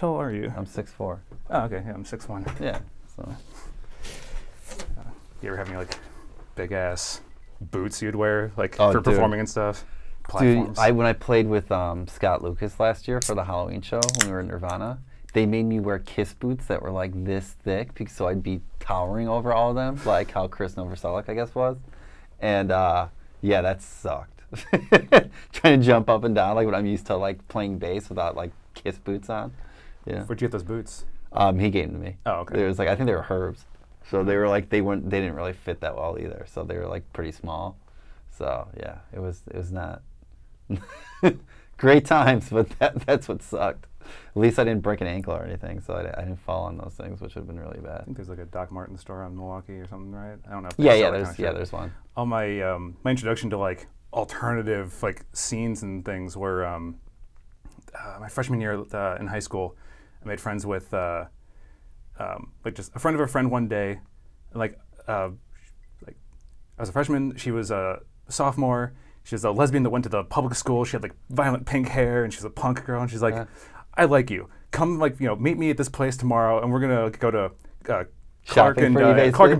tall are you? I'm 6'4". Oh, okay. Yeah, I'm 6'1". Yeah. So. You ever have any like big ass boots you'd wear like Oh, for dude. performing and stuff? Dude, Platforms. when I played with Scott Lucas last year for the Halloween show when we were in Nirvana, they made me wear Kiss boots that were like this thick, so I'd be towering over all of them, like how Chris Novoselic, I guess, was. And yeah, that sucked. Trying to jump up and down like when I'm used to like playing bass without like Kiss boots on. Yeah. Where'd you get those boots? He gave them to me. Oh, okay. It was like, I think they were Herbs. So they were like, they didn't really fit that well either. So they were like pretty small. So yeah, it was not great times, but that's what sucked. At least I didn't break an ankle or anything, so I didn't fall on those things, which would have been really bad. I think there's like a Doc Martin store on Milwaukee or something, right? I don't know. If There's one. All my my introduction to like alternative like scenes and things were my freshman year in high school. I made friends with like just a friend of a friend one day. Like I was a freshman, she was a sophomore. She was a lesbian that went to the public school. She had like violent pink hair, and she's a punk girl. And she's like, "I like you. Come, like, meet me at this place tomorrow, and we're gonna go to Clark and Belmont. Yeah, Clark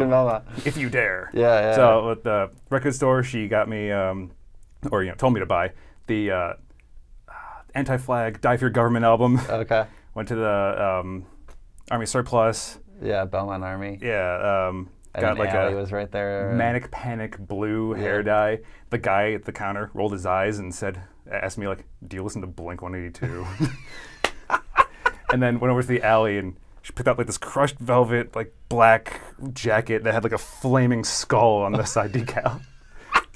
and Belmont. If you dare." Yeah. So at the record store, she got me, or told me to buy the Anti-Flag Die for Your Government album. Okay. Went to the Army Surplus. Yeah, Belmont Army. Yeah. Got like Alley was right there. Manic Panic blue hair dye. The guy at the counter rolled his eyes and asked me like, "Do you listen to Blink 182?" And then went over to the alley and she picked out like this crushed velvet like black jacket that had like a flaming skull on the side decal.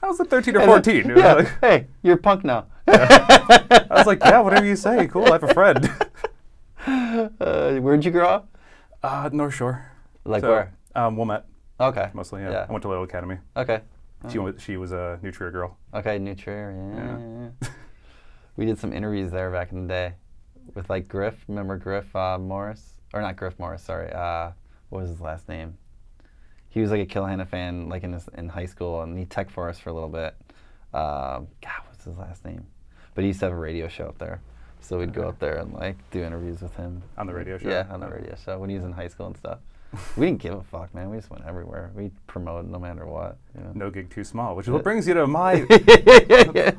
I was like 13 or 14. It was like, hey, you're a punk now. I was like, yeah, whatever you say. Cool, I have a friend. Where'd you grow up? North Shore. Like where? Wilmette. Okay. Mostly, yeah. I went to Loyola Academy. Okay. She was a New Trier girl. Okay, New Trier, yeah. We did some interviews there back in the day with like Griff. Remember Griff Morris? Or not Griff Morris, sorry. What was his last name? He was like a Killhanna fan like in high school, and he tech for us for a little bit. God, what's his last name? But he used to have a radio show up there. So we'd go up there and like do interviews with him. On the radio show? Yeah, on the radio show when he was in high school and stuff. We didn't give a fuck, man. We just went everywhere. We promoted no matter what. No gig too small, which is what brings you to my...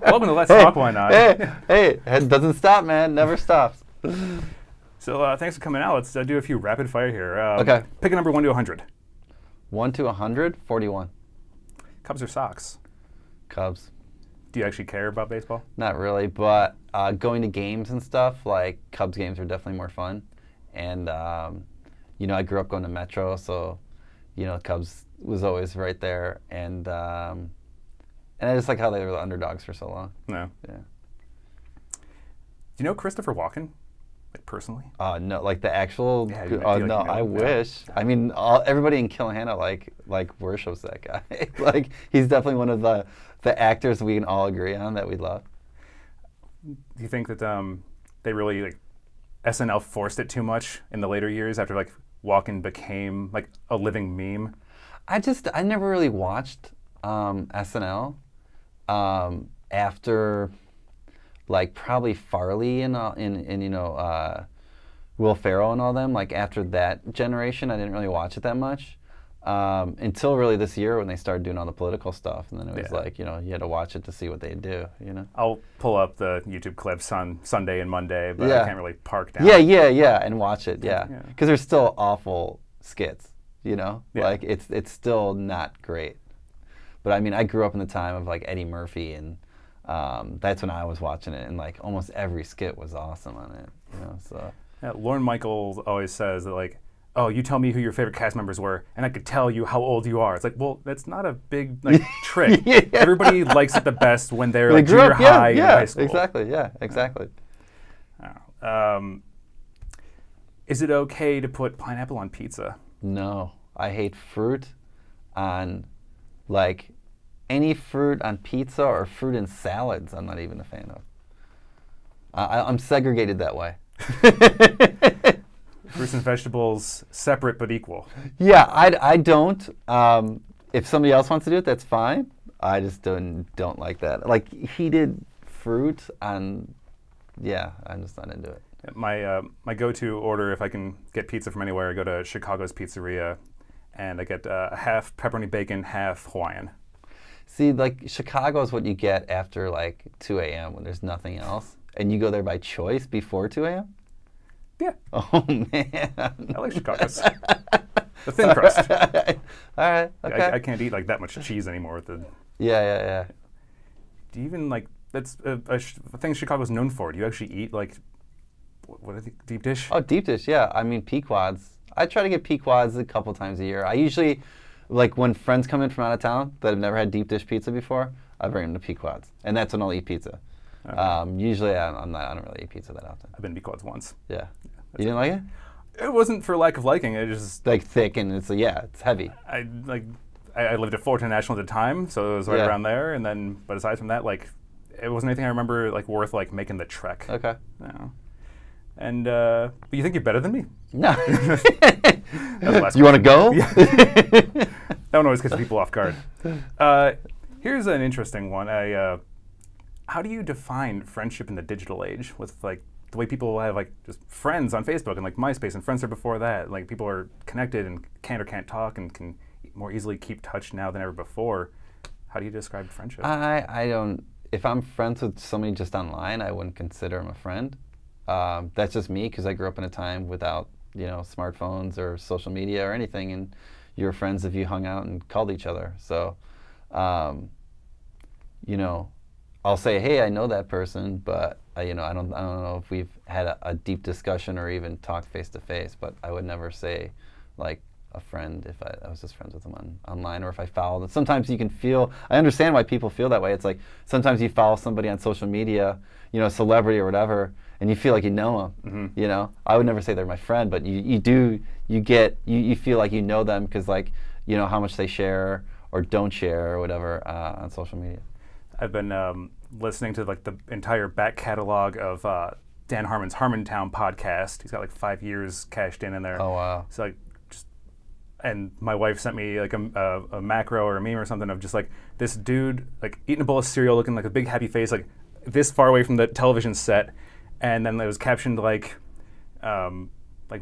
Welcome to Let's Talk, Why Not? Hey, it doesn't stop, man. Never stops. So thanks for coming out. Let's do a few rapid fire here. Okay. Pick a number 1 to 100. 1 to 100? 41. Cubs or Sox? Cubs. Do you actually care about baseball? Not really, but going to games and stuff, like Cubs games are definitely more fun. And... I grew up going to Metro, so, Cubs was always right there, and I just like how they were the underdogs for so long. No. Yeah. Do you know Christopher Walken, like personally? No, like the actual. Yeah, no, I wish. I mean, everybody in Killhanna like worships that guy. Like he's definitely one of the actors we can all agree on that we love. Do you think that they really like SNL forced it too much in the later years after like Walken became like a living meme? I never really watched SNL after like probably Farley and Will Ferrell and all them. Like after that generation, I didn't really watch it that much until really this year when they started doing all the political stuff, and then it was like you had to watch it to see what they do. I'll pull up the YouTube clips on Sunday and Monday, but I can't really park down. Yeah, and watch it. Yeah, because they're still awful skits. Like it's still not great. But I mean, I grew up in the time of like Eddie Murphy, and that's when I was watching it, and like almost every skit was awesome on it. So. Yeah, Lorne Michaels always says that like, "Oh, you tell me who your favorite cast members were, and I could tell you how old you are." It's like, well, that's not a big trick. Everybody likes it the best when they're like junior high and high school. Exactly. Is it okay to put pineapple on pizza? No, I hate fruit on, like, any fruit on pizza or fruit in salads. I'm not even a fan of. I'm segregated that way. Fruits and vegetables separate but equal. Yeah, I don't. If somebody else wants to do it, that's fine. I just don't like that. Like heated fruit on, I'm just not into it. My go-to order, if I can get pizza from anywhere, I go to Chicago's Pizzeria, and I get half pepperoni bacon, half Hawaiian. See, like Chicago is what you get after like 2 a.m. when there's nothing else, and you go there by choice before 2 a.m. Yeah. Oh man. I like Chicago's. The thin crust. All right. Okay. I can't eat like that much cheese anymore with the. Yeah. Do you even like that's a thing Chicago's known for? Do you actually eat like what are the deep dish? Oh, deep dish. Yeah. I mean, Pequods. I try to get Pequods a couple times a year. I usually, like when friends come in from out of town that have never had deep dish pizza before, I bring them to Pequods, and that's when I'll eat pizza. Okay. Usually, I don't really eat pizza that often. I've been to Pequods once. Yeah. You didn't like it? It wasn't for lack of liking. It just like thick and it's heavy. I lived at Fullerton National at the time, so it was right around there. And then, but aside from that, like, it wasn't anything I remember like worth like making the trek. Okay. No. And but you think you're better than me? No. You want to go? Yeah. That one always gets people off guard. Here's an interesting one. How do you define friendship in the digital age with like the way people have like just friends on Facebook and like MySpace and Friendster before that? Like people are connected and can or can't talk and can more easily keep touch now than ever before. How do you describe friendship? I don't. If I'm friends with somebody just online, I wouldn't consider them a friend. That's just me because I grew up in a time without smartphones or social media or anything, and you were friends if you hung out and called each other. So, I'll say, hey, I know that person, but I don't know if we've had a deep discussion or even talked face to face. But I would never say like a friend if I was just friends with them online, or if I followed them. Sometimes you can feel. I understand why people feel that way. It's like sometimes you follow somebody on social media, a celebrity or whatever, and you feel like you know them. Mm-hmm. I would never say they're my friend, but you feel like you know them because like how much they share or don't share or whatever on social media. I've been listening to like the entire back catalog of Dan Harmon's Harmontown Podcast. He's got like 5 years cashed in there. Oh wow! So like, and my wife sent me like a macro or a meme or something of just like this dude like eating a bowl of cereal, looking like a big happy face, like this far away from the television set, and then it was captioned like something like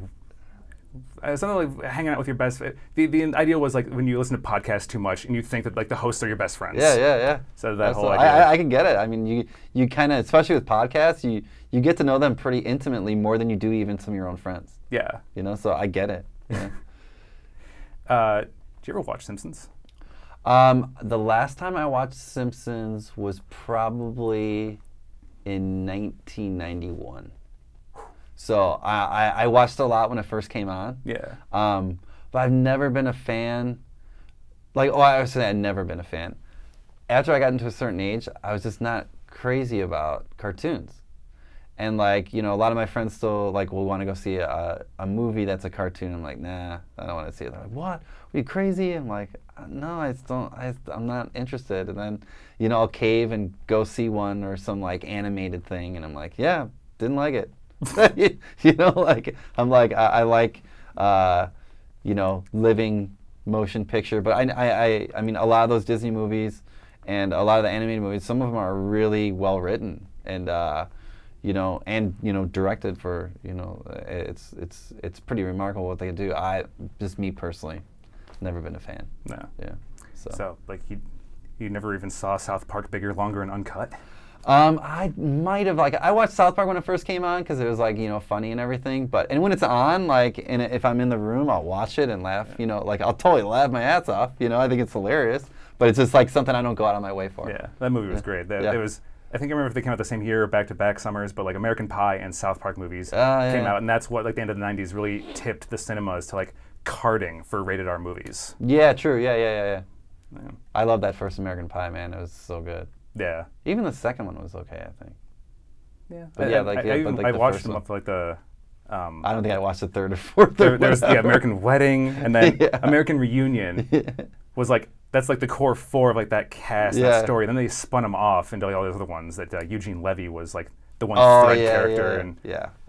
hanging out with your best. The idea was like when you listen to podcasts too much and you think that like the hosts are your best friends. Yeah. So that whole idea. I can get it. I mean, you kind of, especially with podcasts, you get to know them pretty intimately more than you do even some of your own friends. Yeah. So I get it. Yeah. Do you ever watch Simpsons? The last time I watched Simpsons was probably in 1991. So I watched a lot when it first came on. Yeah. But I've never been a fan. I would say I'd never been a fan. After I got into a certain age, I was just not crazy about cartoons. And a lot of my friends still will want to go see a movie that's a cartoon. I'm like, nah, I don't want to see it. They're like, what? Are you crazy? I'm like, no, I just don't. I'm not interested. And then, I'll cave and go see one or some animated thing, and I'm like, yeah, didn't like it. I'm like, I like, living motion picture. But I mean, a lot of those Disney movies and a lot of the animated movies, some of them are really well written and directed for, it's pretty remarkable what they can do. Just me personally, never been a fan. No. Yeah. So you never even saw South Park Bigger, Longer, and Uncut? I might have I watched South Park when it first came on because it was funny and everything. And when it's on, and if I'm in the room, I'll watch it and laugh. I'll totally laugh my ass off. I think it's hilarious. But it's just something I don't go out of my way for. Yeah, that movie was great. It was. I think I remember if they came out the same year, back-to-back summers. But American Pie and South Park movies came out, and that's what the end of the '90s really tipped the cinemas to carding for rated R movies. Yeah, true. Yeah. I love that first American Pie, man. It was so good. Yeah. Even the second one was okay, I think. Yeah. But I watched them up to the. I don't think I watched the third or fourth. There was the American Wedding, and then American Reunion was that's the core four of that cast, that story. Then they spun them off into all those other ones that Eugene Levy was the one thread character and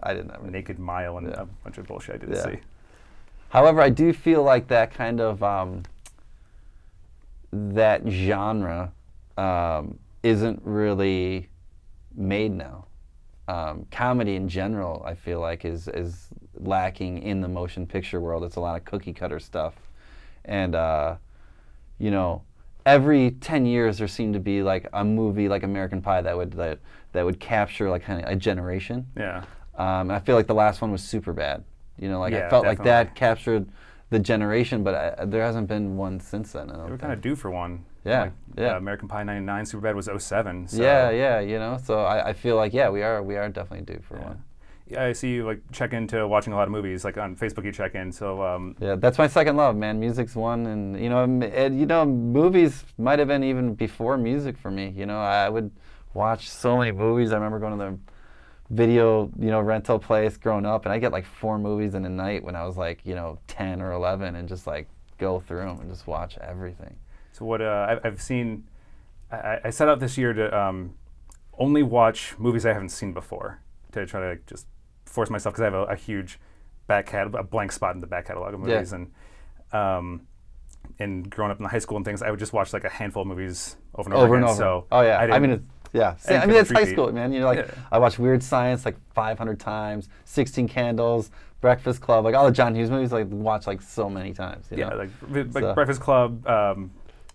I didn't know. Naked Mile and a bunch of bullshit I didn't see. However, I do feel that kind of that genre isn't really made now. comedy in general, I feel like, is lacking in the motion picture world. It's a lot of cookie cutter stuff, and you know, every 10 years there seemed to be like a movie like American Pie that would capture like kind of a generation. Yeah. And I feel like the last one was super bad. You know, like Yeah, I felt definitely. like that captured the generation, but there hasn't been one since then. I don't They were think. kind of due for one. Yeah, Like, yeah. American Pie '99, Superbad was '07. So. Yeah, you know. So I feel like we are definitely due for one. Yeah, I see you like check into watching a lot of movies. Like on Facebook, you check in. So Yeah, that's my second love, man. Music's one, and you know, movies might have been even before music for me. You know, I would watch so many movies. I remember going to the video, you know, rental place growing up, and I get like 4 movies in a night when I was like, you know, 10 or 11, and just like go through them and just watch everything. So what I've seen, I set out this year to only watch movies I haven't seen before, to try to just force myself, because I have a huge a blank spot in the back catalog of movies. And growing up in high school and things, I would just watch like a handful of movies over and over again. So oh yeah, I mean, it's high school, man. You know, like Yeah. I watched Weird Science like 500 times, 16 Candles, Breakfast Club, like all the John Hughes movies, like watched like so many times. You know? like So- Breakfast Club,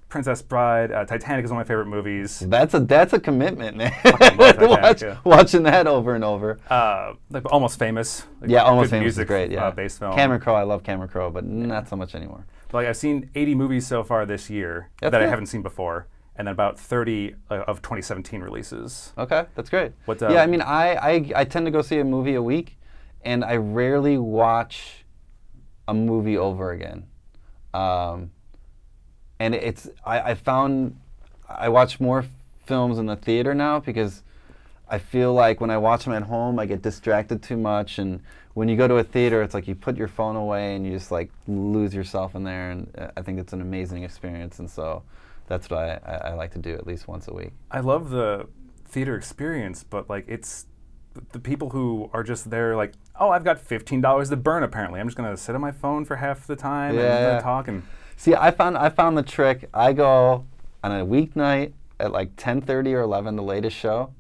Princess Bride, Titanic is one of my favorite movies. That's a commitment, man. love Titanic, yeah. Watching that over and over. Like Almost Famous. Like Yeah, Almost good Famous music, is great. Yeah, based film. Cameron Crowe, I love Cameron Crowe, but not so much anymore. Like I've seen 80 movies so far this year That's that I good. haven't seen before, and then about 30 of 2017 releases. Okay, that's great. What, yeah, I mean, I tend to go see a movie a week, and I rarely watch a movie over again. And I found I watch more films in the theater now because I feel like when I watch them at home, I get distracted too much, and when you go to a theater, it's like you put your phone away and you just like lose yourself in there, and I think it's an amazing experience, and so that's what I like to do at least once a week. I love the theater experience, but like it's the people who are just there like, oh, I've got $15 to burn apparently. I'm just going to sit on my phone for half the time and talk. And See, I found the trick. I go on a weeknight at like 10:30 or 11, the latest show.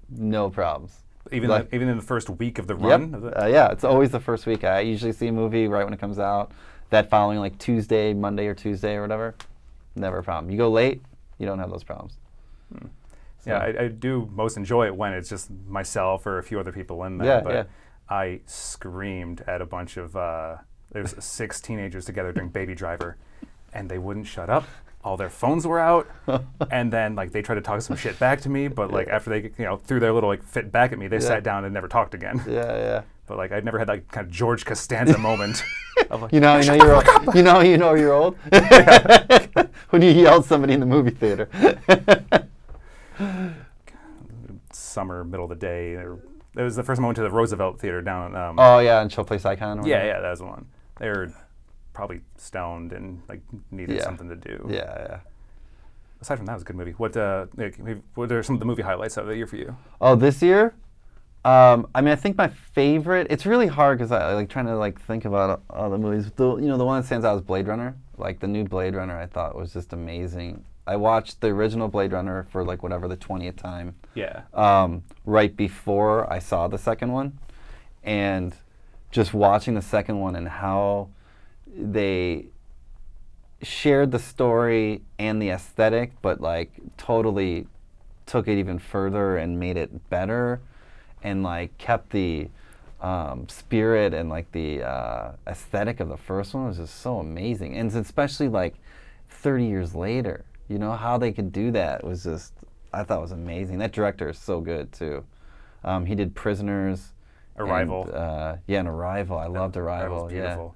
No problems. even like- even in the first week of the run? Yep. Of it? Yeah, it's always the first week. I usually see a movie right when it comes out. That following like Tuesday, Monday or Tuesday or whatever, never a problem. You go late, you don't have those problems. So- Yeah, I do most enjoy it when it's just myself or a few other people in there. Yeah, but yeah. I screamed at a bunch of there was 6 teenagers together during Baby Driver, and they wouldn't shut up. All their phones were out, and then like they tried to talk some shit back to me, but like after they threw their little like fit back at me, they sat down and never talked again. Yeah. But like I'd never had that kind of George Costanza moment. Of like, You know you're old. You know you're old. When you yelled at somebody in the movie theater. summer, middle of the day. It was the first moment to the Roosevelt Theater down. Oh yeah, and Showplace Icon. Or yeah, that was the one. They were probably stoned and like needed Yeah. something to do. Yeah. Aside from that, it was a good movie. What are some of the movie highlights of the year for you? Oh, this year? I mean, I think my favorite. It's really hard because I like trying to like think about all the movies. The one that stands out is Blade Runner. Like the new Blade Runner, I thought was just amazing. I watched the original Blade Runner for like whatever the 20th time. Yeah. Right before I saw the second one, and just watching the second one and how they shared the story and the aesthetic, but like totally took it even further and made it better, and like kept the spirit and like the aesthetic of the first one was just so amazing. And especially like 30 years later, how they could do that was just, I thought was amazing. That director is so good too. He did Prisoners. Arrival. And Arrival. I loved Arrival. Arrival's beautiful.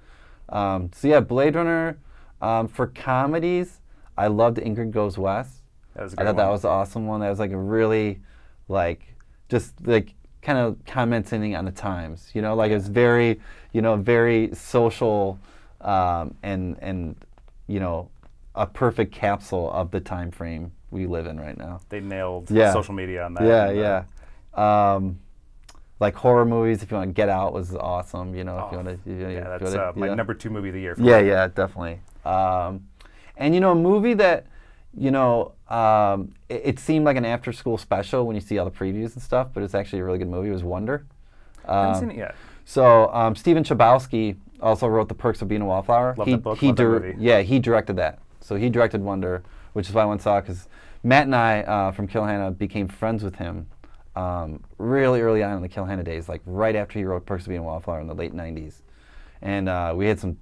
So yeah, Blade Runner. For comedies, I loved Ingrid Goes West. That was a good I thought one. that was an awesome one. That was like a really, like, just like kind of commenting on the times. Like it was very, very social, and a perfect capsule of the time frame we live in right now. They nailed Yeah. social media on that. Yeah. Like horror movies, if you want to Get Out was awesome. If you want to. Yeah, that's my number 2 movie of the year. For Yeah, definitely. And a movie that, you know, it seemed like an after-school special when you see all the previews and stuff, but it's actually a really good movie. It was Wonder. I haven't seen it yet. So Stephen Chbosky also wrote The Perks of Being a Wallflower. Love that book, love that movie. Yeah, he directed that. So he directed Wonder, which is why I went and saw it, because Matt and I from Kill Hannah became friends with him really early on in the Kill Hannah days, like right after he wrote Perks of Being a Wallflower in the late 90s. And we had some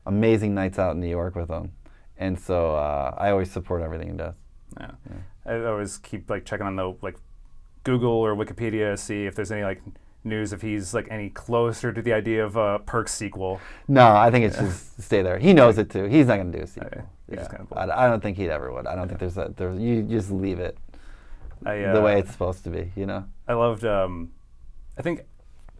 amazing nights out in New York with him. And so I always support everything he does. Yeah. I always keep like checking on the like Google or Wikipedia, see if there's any like news if he's like any closer to the idea of a Perks sequel. No, I think it's just stay there. He knows it too. He's not going to do a sequel. Just kind of I don't think he'd ever would. I don't think you just leave it the way it's supposed to be, you know? I loved, I think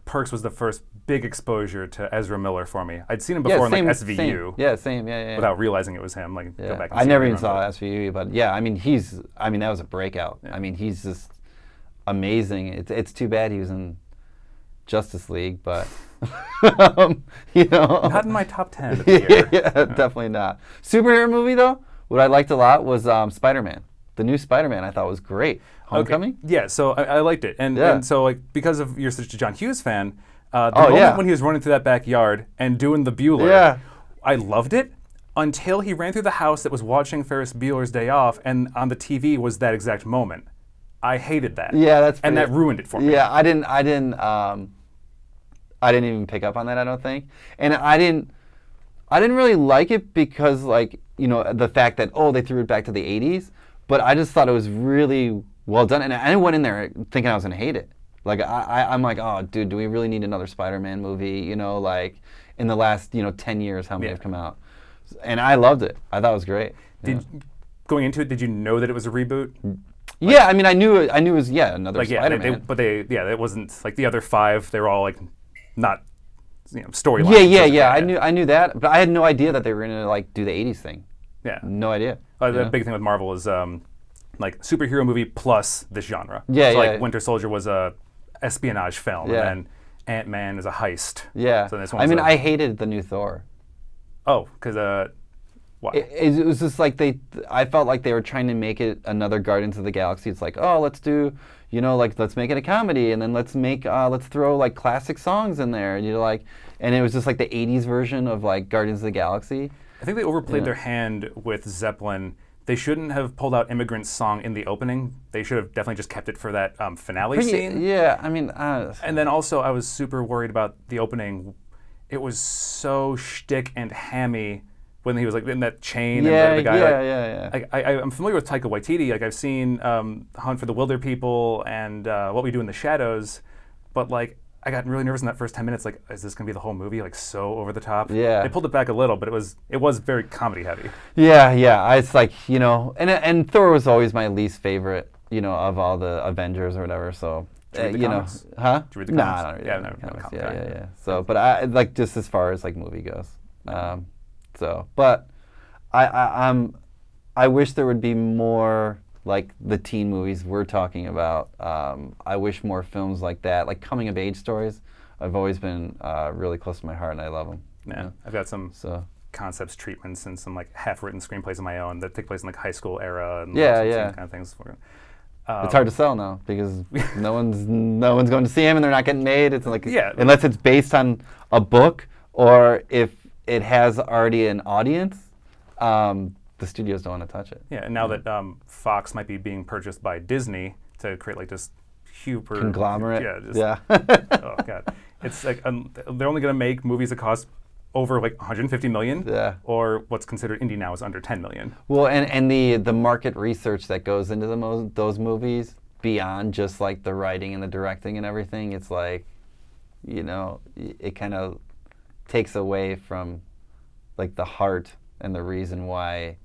Perks was the first big exposure to Ezra Miller for me. I'd seen him before in like SVU. Same. Yeah, same. Yeah. Without realizing it was him. Like, go back and I see never it even saw SVU, but yeah, I mean, that was a breakout. Yeah. I mean, he's just amazing. It's too bad he was in Justice League, but you know, not in my top 10 of the year. Yeah, definitely not. Superhero movie though, what I liked a lot was Spider-Man. The new Spider-Man I thought was great. Homecoming? Okay. Yeah, so I liked it, and so like because of you're such a John Hughes fan, the moment when he was running through that backyard and doing the Bueller, I loved it until he ran through the house that was watching Ferris Bueller's Day Off, and on the TV was that exact moment. I hated that. Yeah, that's and that ruined it for me. Yeah, I didn't even pick up on that, I don't think. And I didn't really like it because, like, you know, the fact that, they threw it back to the 80s, but I just thought it was really well done. And I went in there thinking I was going to hate it. Like, I'm like, oh, dude, do we really need another Spider-Man movie? You know, like, in the last, 10 years, how many have come out? And I loved it. I thought it was great. Going into it, did you know that it was a reboot? Yeah, I mean, I knew it was another like, Spider-Man. It wasn't like the other 5. They were all like not storylines. Yeah. I knew that, but I had no idea that they were gonna like do the '80s thing. Yeah, no idea. The big thing with Marvel is like superhero movie plus this genre. Yeah, so like Winter Soldier was a espionage film, and then Ant-Man is a heist. Yeah, so this one's I hated the new Thor. Oh, because why? It was just like I felt like they were trying to make it another Guardians of the Galaxy. It's like, let's do, let's make it a comedy, and then let's throw like classic songs in there, and and it was just like the '80s version of like Guardians of the Galaxy. I think they overplayed their hand with Zeppelin. They shouldn't have pulled out Immigrant's song in the opening. They should have definitely just kept it for that finale scene. Yeah, I mean. And then also, I was super worried about the opening. It was so shtick and hammy when he was like in that chain and the guy. Yeah. I'm familiar with Taika Waititi. Like I've seen Hunt for the Wilder People and What We Do in the Shadows, but like I got really nervous in that first 10 minutes. Like, is this gonna be the whole movie? Like so over the top. Yeah. They pulled it back a little, but it was very comedy heavy. Yeah. It's like and Thor was always my least favorite. Of all the Avengers or whatever. So. Did you read the comics? Huh? Did you read the comics? No, I don't read the comics. Yeah. So, but I like just as far as like movie goes. But I wish there would be more like the teen movies we're talking about. I wish more films like that, like coming of age stories. I've always been really close to my heart, and I love them. Yeah, I've got some concepts, treatments, and some like half-written screenplays of my own that take place in like high school era and kind of things. It's hard to sell now because no one's going to see them and they're not getting made. It's like unless it's based on a book or if it has already an audience, the studios don't want to touch it. Yeah, and now that Fox might be being purchased by Disney to create like this super conglomerate. Oh god, it's like they're only going to make movies that cost over like 150 million, or what's considered indie now is under 10 million. Well, and the market research that goes into those movies beyond just like the writing and the directing and everything, it's like, it kind of takes away from like the heart and the reason why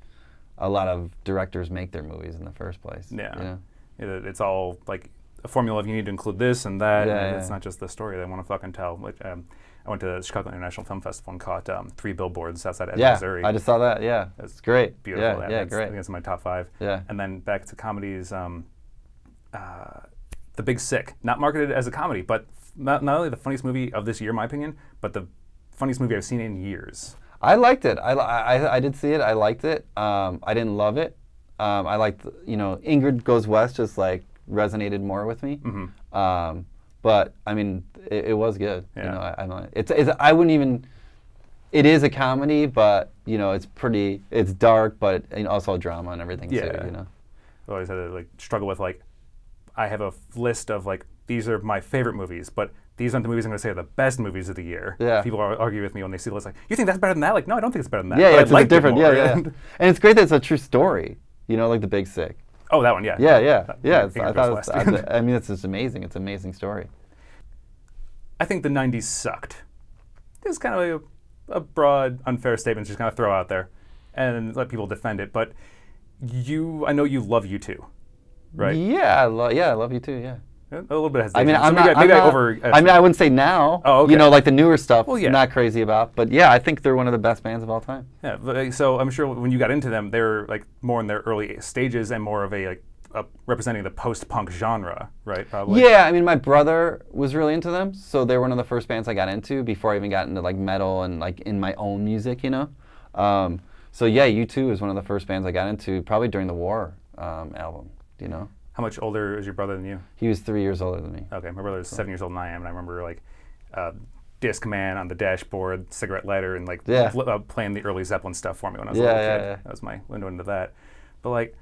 a lot of directors make their movies in the first place. Yeah, it's all like a formula of you need to include this and that. And it's not just the story they want to fucking tell. Like, I went to the Chicago International Film Festival and caught 3 billboards outside of Missouri. I just saw that. Yeah, it's great. Beautiful. Yeah, great. I think it's in my top 5. Yeah. And then back to comedies, The Big Sick, not marketed as a comedy, but not only the funniest movie of this year, in my opinion, but the funniest movie I've seen in years. I liked it. I did see it. I liked it. I didn't love it. I liked, you know, Ingrid Goes West just like resonated more with me. But I mean, it was good. Yeah. You know, it's I wouldn't even. It is a comedy, but you know, it's dark, but also a drama and everything too. You know, I always had to like struggle with like, I have a list of like, these are my favorite movies, but these aren't the movies I'm going to say are the best movies of the year. Yeah. People argue with me when they see the list, like, you think that's better than that? Like, no, I don't think it's better than that. Yeah, but yeah, it's like different. It more. Yeah. And it's great that it's a true story. You know, like The Big Sick. Oh, that one, yeah. Yeah. I thought I mean, it's just amazing. It's an amazing story. I think the 90s sucked. It's kind of a broad, unfair statement to just kind of throw out there and let people defend it. But I know you love U2, right? Yeah, I love you too, yeah. A little bit of I mean, hesitation. I I wouldn't say now. Oh, okay. You know, like the newer stuff, Well, yeah. not crazy about. But yeah, I think they're one of the best bands of all time. Yeah, but, so I'm sure when you got into them, they were like more in their early stages and more of a representing the post-punk genre, right? Probably. Yeah, I mean, my brother was really into them, so they were one of the first bands I got into before I even got into like metal and like in my own music, you know. So yeah, U2 is one of the first bands I got into, probably during the War album, you know. How much older is your brother than you? He was 3 years older than me. Okay, my brother is 7 years older than I am, and I remember like Discman on the dashboard, cigarette lighter, and like playing the early Zeppelin stuff for me when I was a little kid. Yeah. That was my window into that. But like,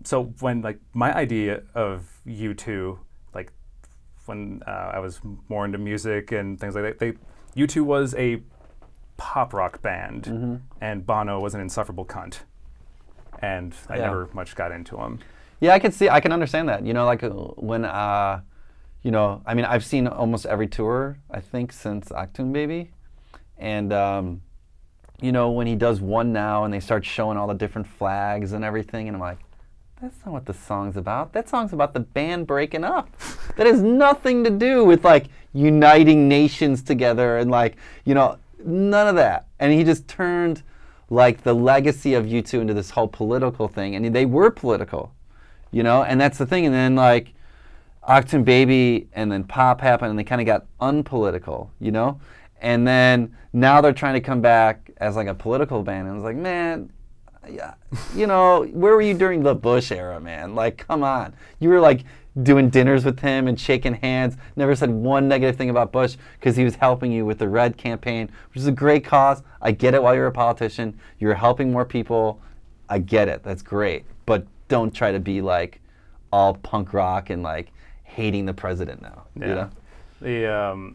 so when like my idea of U2, like when I was more into music and things like that, U2 was a pop rock band, and Bono was an insufferable cunt, and I never much got into him. Yeah, I can understand that. You know, like when, you know, I mean, I've seen almost every tour, I think, since Achtung Baby. And, you know, when he does One Now and they start showing all the different flags and everything, and I'm like, that's not what the song's about. That song's about the band breaking up. That has nothing to do with, like, uniting nations together and, like, you know, none of that. And he just turned, like, the legacy of U2 into this whole political thing. And they were political. You know, and that's the thing. And then like Achtung Baby and then Pop happened and they kind of got unpolitical, you know? And then now they're trying to come back as like a political band. And it's like, man, yeah, you know, where were you during the Bush era, man? Like, come on. You were like doing dinners with him and shaking hands. Never said one negative thing about Bush because he was helping you with the Red campaign, which is a great cause. I get it while you're a politician. You're helping more people. I get it. That's great. But don't try to be like all punk rock and like hating the president now. Yeah. You know?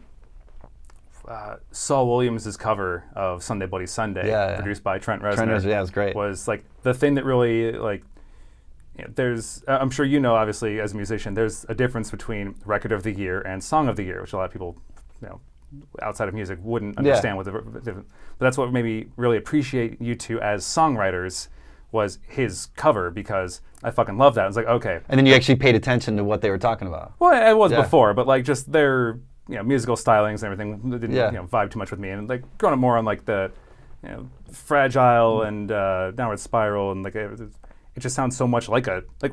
The Saul Williams' cover of Sunday Bloody Sunday, produced by Trent Reznor, yeah, it was great. Was like the thing that really like. You know, there's, I'm sure you know, obviously as a musician, there's a difference between Record of the Year and Song of the Year, which a lot of people, you know, outside of music wouldn't understand what the difference. But that's what made me really appreciate U2 as songwriters. Was his cover, because I fucking love that. I was like, okay. And then you actually paid attention to what they were talking about. Well, I was before, but like just their musical stylings and everything didn't vibe too much with me. And like growing up more on like the Fragile and Downward Spiral, and like it just sounds so much like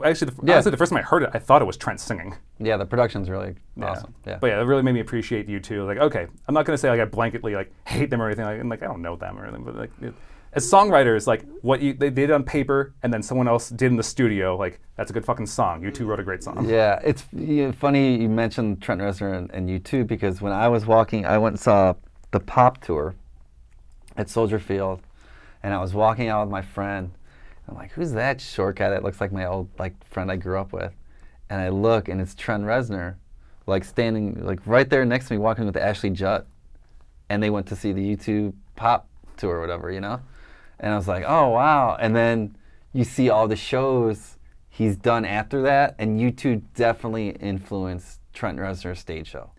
actually honestly the first time I heard it, I thought it was Trent singing. Yeah, the production's really awesome. Yeah. But yeah, it really made me appreciate U2. Like, okay, I'm not gonna say like I blanketly like hate them or anything, like, and like I don't know them or anything, but like. As songwriters, like what they did on paper and then someone else did in the studio, like that's a good fucking song. U2 wrote a great song. Yeah, it's funny you mentioned Trent Reznor and U2 because when I was walking, I went and saw the Pop tour at Soldier Field, and I was walking out with my friend. I'm like, who's that short guy that looks like my old friend I grew up with? And I look, and it's Trent Reznor, like standing like right there next to me, walking with Ashley Judd, and they went to see the U2 Pop tour or whatever, you know. And I was like, oh, wow. And then you see all the shows he's done after that, and U2 definitely influenced Trent Reznor's stage show,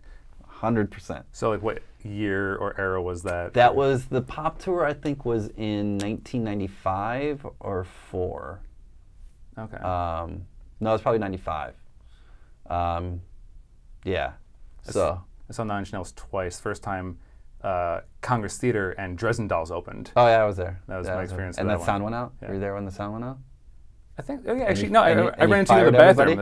100%. So like what year or era was that? That was the Pop tour, I think, was in 1995 or 4. Okay. No, it was probably 95. Yeah. So I saw Nine Inch Nails twice. First time Congress Theater and Dresden Dolls opened. Oh yeah, I was there. That was my experience. And that sound went out? Yeah. Were you there when the sound went out? I think, oh yeah, actually, no, I ran into you in the bathroom.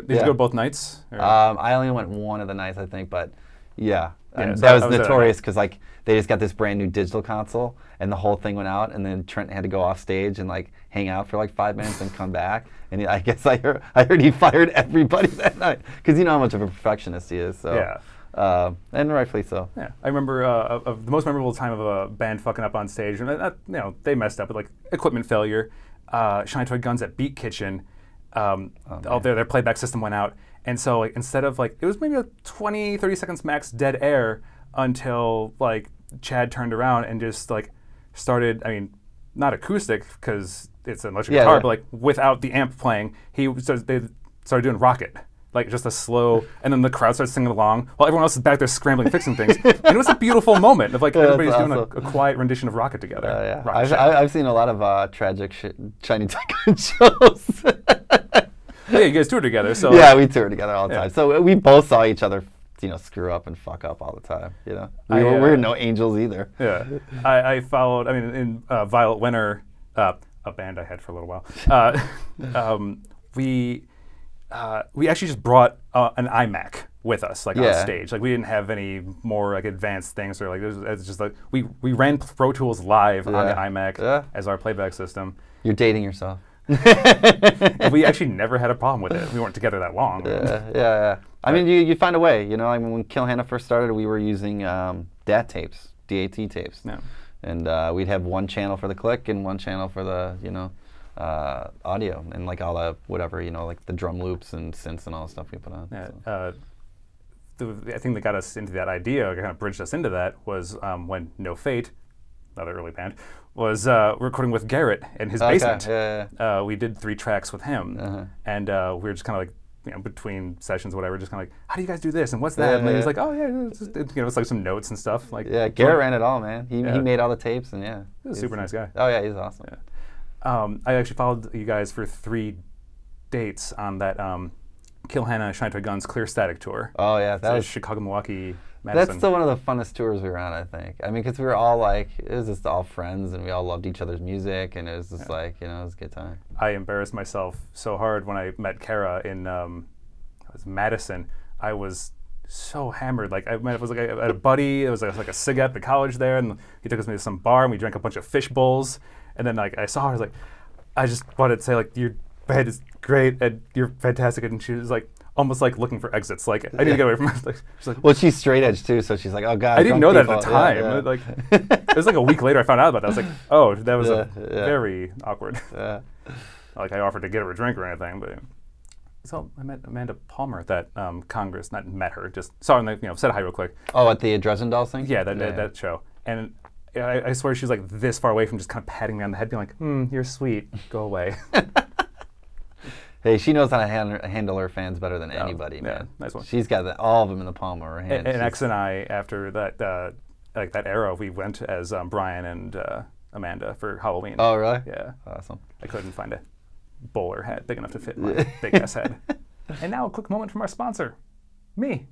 Did you go both nights? I only went one of the nights, I think, but yeah. And so that was I was notorious because like they just got this brand new digital console, and the whole thing went out, and then Trent had to go off stage and like hang out for like 5 minutes and come back. And I guess I heard he fired everybody that night because you know how much of a perfectionist he is. So and rightfully so. Yeah, I remember of the most memorable time of a band fucking up on stage, and you know they messed up with like equipment failure. Shiny Toy Guns at Beat Kitchen, all their playback system went out. And so like, instead of like, it was maybe 20, 30 seconds max dead air until like Chad turned around and just like started, I mean, not acoustic because it's an electric guitar, but like without the amp playing, they started doing Rocket. Like just a slow, and then the crowd starts singing along while everyone else is back there scrambling, fixing things. And it was a beautiful moment of like everybody's doing a quiet rendition of Rocket together. I've seen a lot of tragic Shiny Toy Gun shows. Yeah, you guys tour together, so yeah, we tour together all the time. So we both saw each other, you know, screw up and fuck up all the time. You know, we're no angels either. Yeah, I followed. I mean, in Violet Winter, a band I had for a little while. We actually just brought an iMac with us, like on stage. Like we didn't have any more like advanced things, or like it was just like we ran Pro Tools live on the iMac as our playback system. You're dating yourself. We actually never had a problem with it. We weren't together that long. Yeah. I mean, you find a way. You know, I mean, when Kill Hannah first started, we were using DAT tapes, DAT tapes, and we'd have one channel for the click and one channel for the audio and like all the whatever, you know, like the drum loops and synths and all the stuff we put on. Yeah. The thing that got us into that idea, kind of bridged us into that, was when No Fate, another early band, was recording with Garrett in his basement. We did 3 tracks with him, and we were just kind of like, you know, between sessions or whatever, just kind of like, how do you guys do this and what's that? And he was like, oh yeah, it's just, you know, it's like some notes and stuff. Like Garrett ran it all, man. He made all the tapes, and he's a super nice guy. Oh yeah, he's awesome. I actually followed you guys for 3 dates on that Kill Hannah, Shiny Toy Guns Clear Static tour. Oh yeah, that was Chicago, Milwaukee, Madison. That's still one of the funnest tours we were on, I think. I mean, because we were all like, it was just all friends, and we all loved each other's music, and it was just like, you know, it was a good time. I embarrassed myself so hard when I met Kara in Madison. I was so hammered. Like I was like I had a buddy. It was like a cig at the college there, and he took us to some bar, and we drank a bunch of fish bowls. And then like I saw her, I was like, I just wanted to say like, your band is great and you're fantastic. And she was like, almost like looking for exits. Like I need to get away from her. Like, she's like, well, she's straight edge too, so she's like, oh god. I didn't know that at the time. Like it was like a week later I found out about that. I was like, oh, that was very awkward. Like I offered to get her a drink or anything, but. So I met Amanda Palmer at that Congress. Not met her, just saw her and said hi real quick. Oh, at the Dresden Dolls thing? Yeah, that show. And I swear she was like this far away from just kind of patting me on the head, being like, you're sweet, go away. Hey, she knows how to handle her fans better than anybody, man. Nice one. She's got all of them in the palm of her hand. And X and I, after that, like that era, we went as Brian and Amanda for Halloween. Oh, really? Yeah. Awesome. I couldn't find a bowler hat big enough to fit my big ass head. And now a quick moment from our sponsor, me.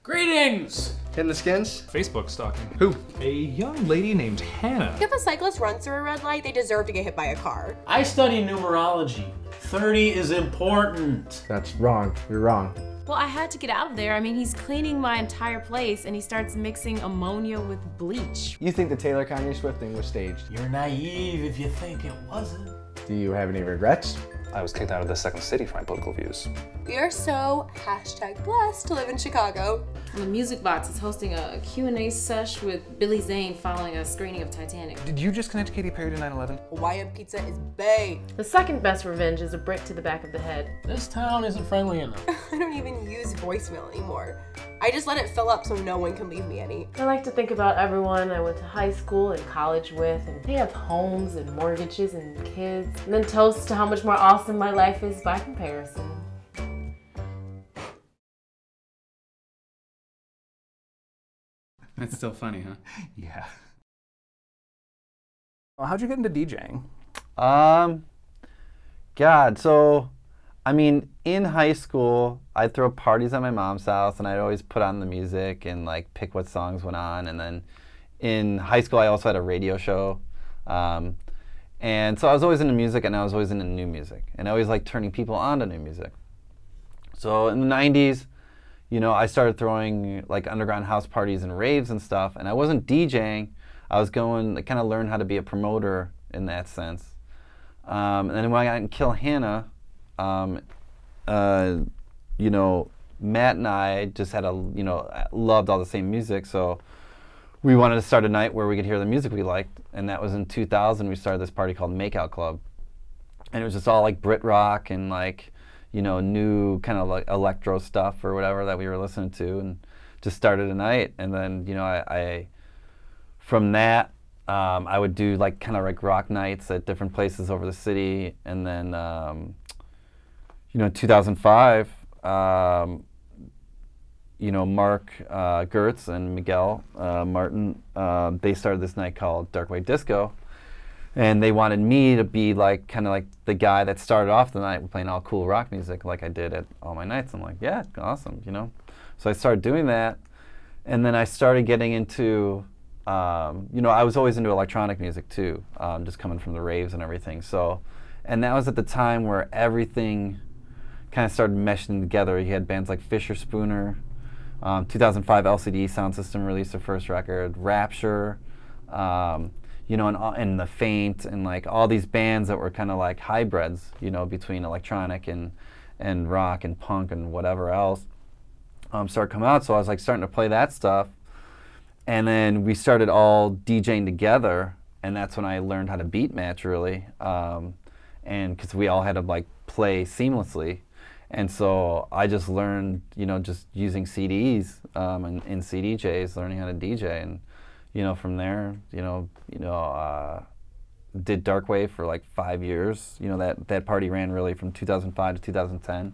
Greetings! Hitting the skins? Facebook stalking. Who? A young lady named Hannah. If a cyclist runs through a red light, they deserve to get hit by a car. I study numerology. 30 is important. That's wrong. You're wrong. Well, I had to get out of there. I mean, he's cleaning my entire place and he starts mixing ammonia with bleach. You think the Taylor Kanye Swift thing was staged? You're naive if you think it wasn't. Do you have any regrets? I was kicked out of the second city for my political views. We are so #blessed to live in Chicago. The Music Box is hosting a Q&A sesh with Billy Zane following a screening of Titanic. Did you just connect Katy Perry to 9/11? Hawaiian pizza is bae. The second best revenge is a brick to the back of the head. This town isn't friendly enough. I don't even use voicemail anymore. I just let it fill up so no one can leave me any. I like to think about everyone I went to high school and college with, and they have homes and mortgages and kids, and then toast to how much more awesome my life is by comparison. That's still funny, huh? Yeah. Well, how'd you get into DJing? God, so, I mean, in high school, I'd throw parties at my mom's house, and I'd always put on the music and, like, pick what songs went on. And then in high school, I also had a radio show. And so I was always into music, and I was always into new music. And I always liked turning people on to new music. So in the 90s, I started throwing like underground house parties and raves and stuff, and I wasn't DJing. I was going to kind of learn how to be a promoter in that sense. And then when I got in Kill Hannah, Matt and I just had loved all the same music, so we wanted to start a night where we could hear the music we liked, and that was in 2000. We started this party called Makeout Club, and it was just all like Brit rock and like, new kind of like electro stuff or whatever that we were listening to, and just started a night. And then, I from that, I would do like kind of like rock nights at different places over the city, and then, in 2005, Mark Gertz and Miguel Martin, they started this night called Darkwave Disco, and they wanted me to be like kind of like the guy that started off the night playing all cool rock music like I did at all my nights. I'm like, yeah, awesome, So I started doing that, and then I started getting into, I was always into electronic music too, just coming from the raves and everything. So, and that was at the time where everything kind of started meshing together. You had bands like Fisher Spooner. 2005 LCD Sound System released their first record, Rapture, and The Faint, and like all these bands that were kind of like hybrids, between electronic and rock and punk and whatever else, started coming out. So I was like starting to play that stuff, and then we started all DJing together, and that's when I learned how to beat match really, and because we all had to like play seamlessly. And so I just learned, just using CDs and CDJs, learning how to DJ, and from there, did Darkwave for like 5 years. That party ran really from 2005 to 2010,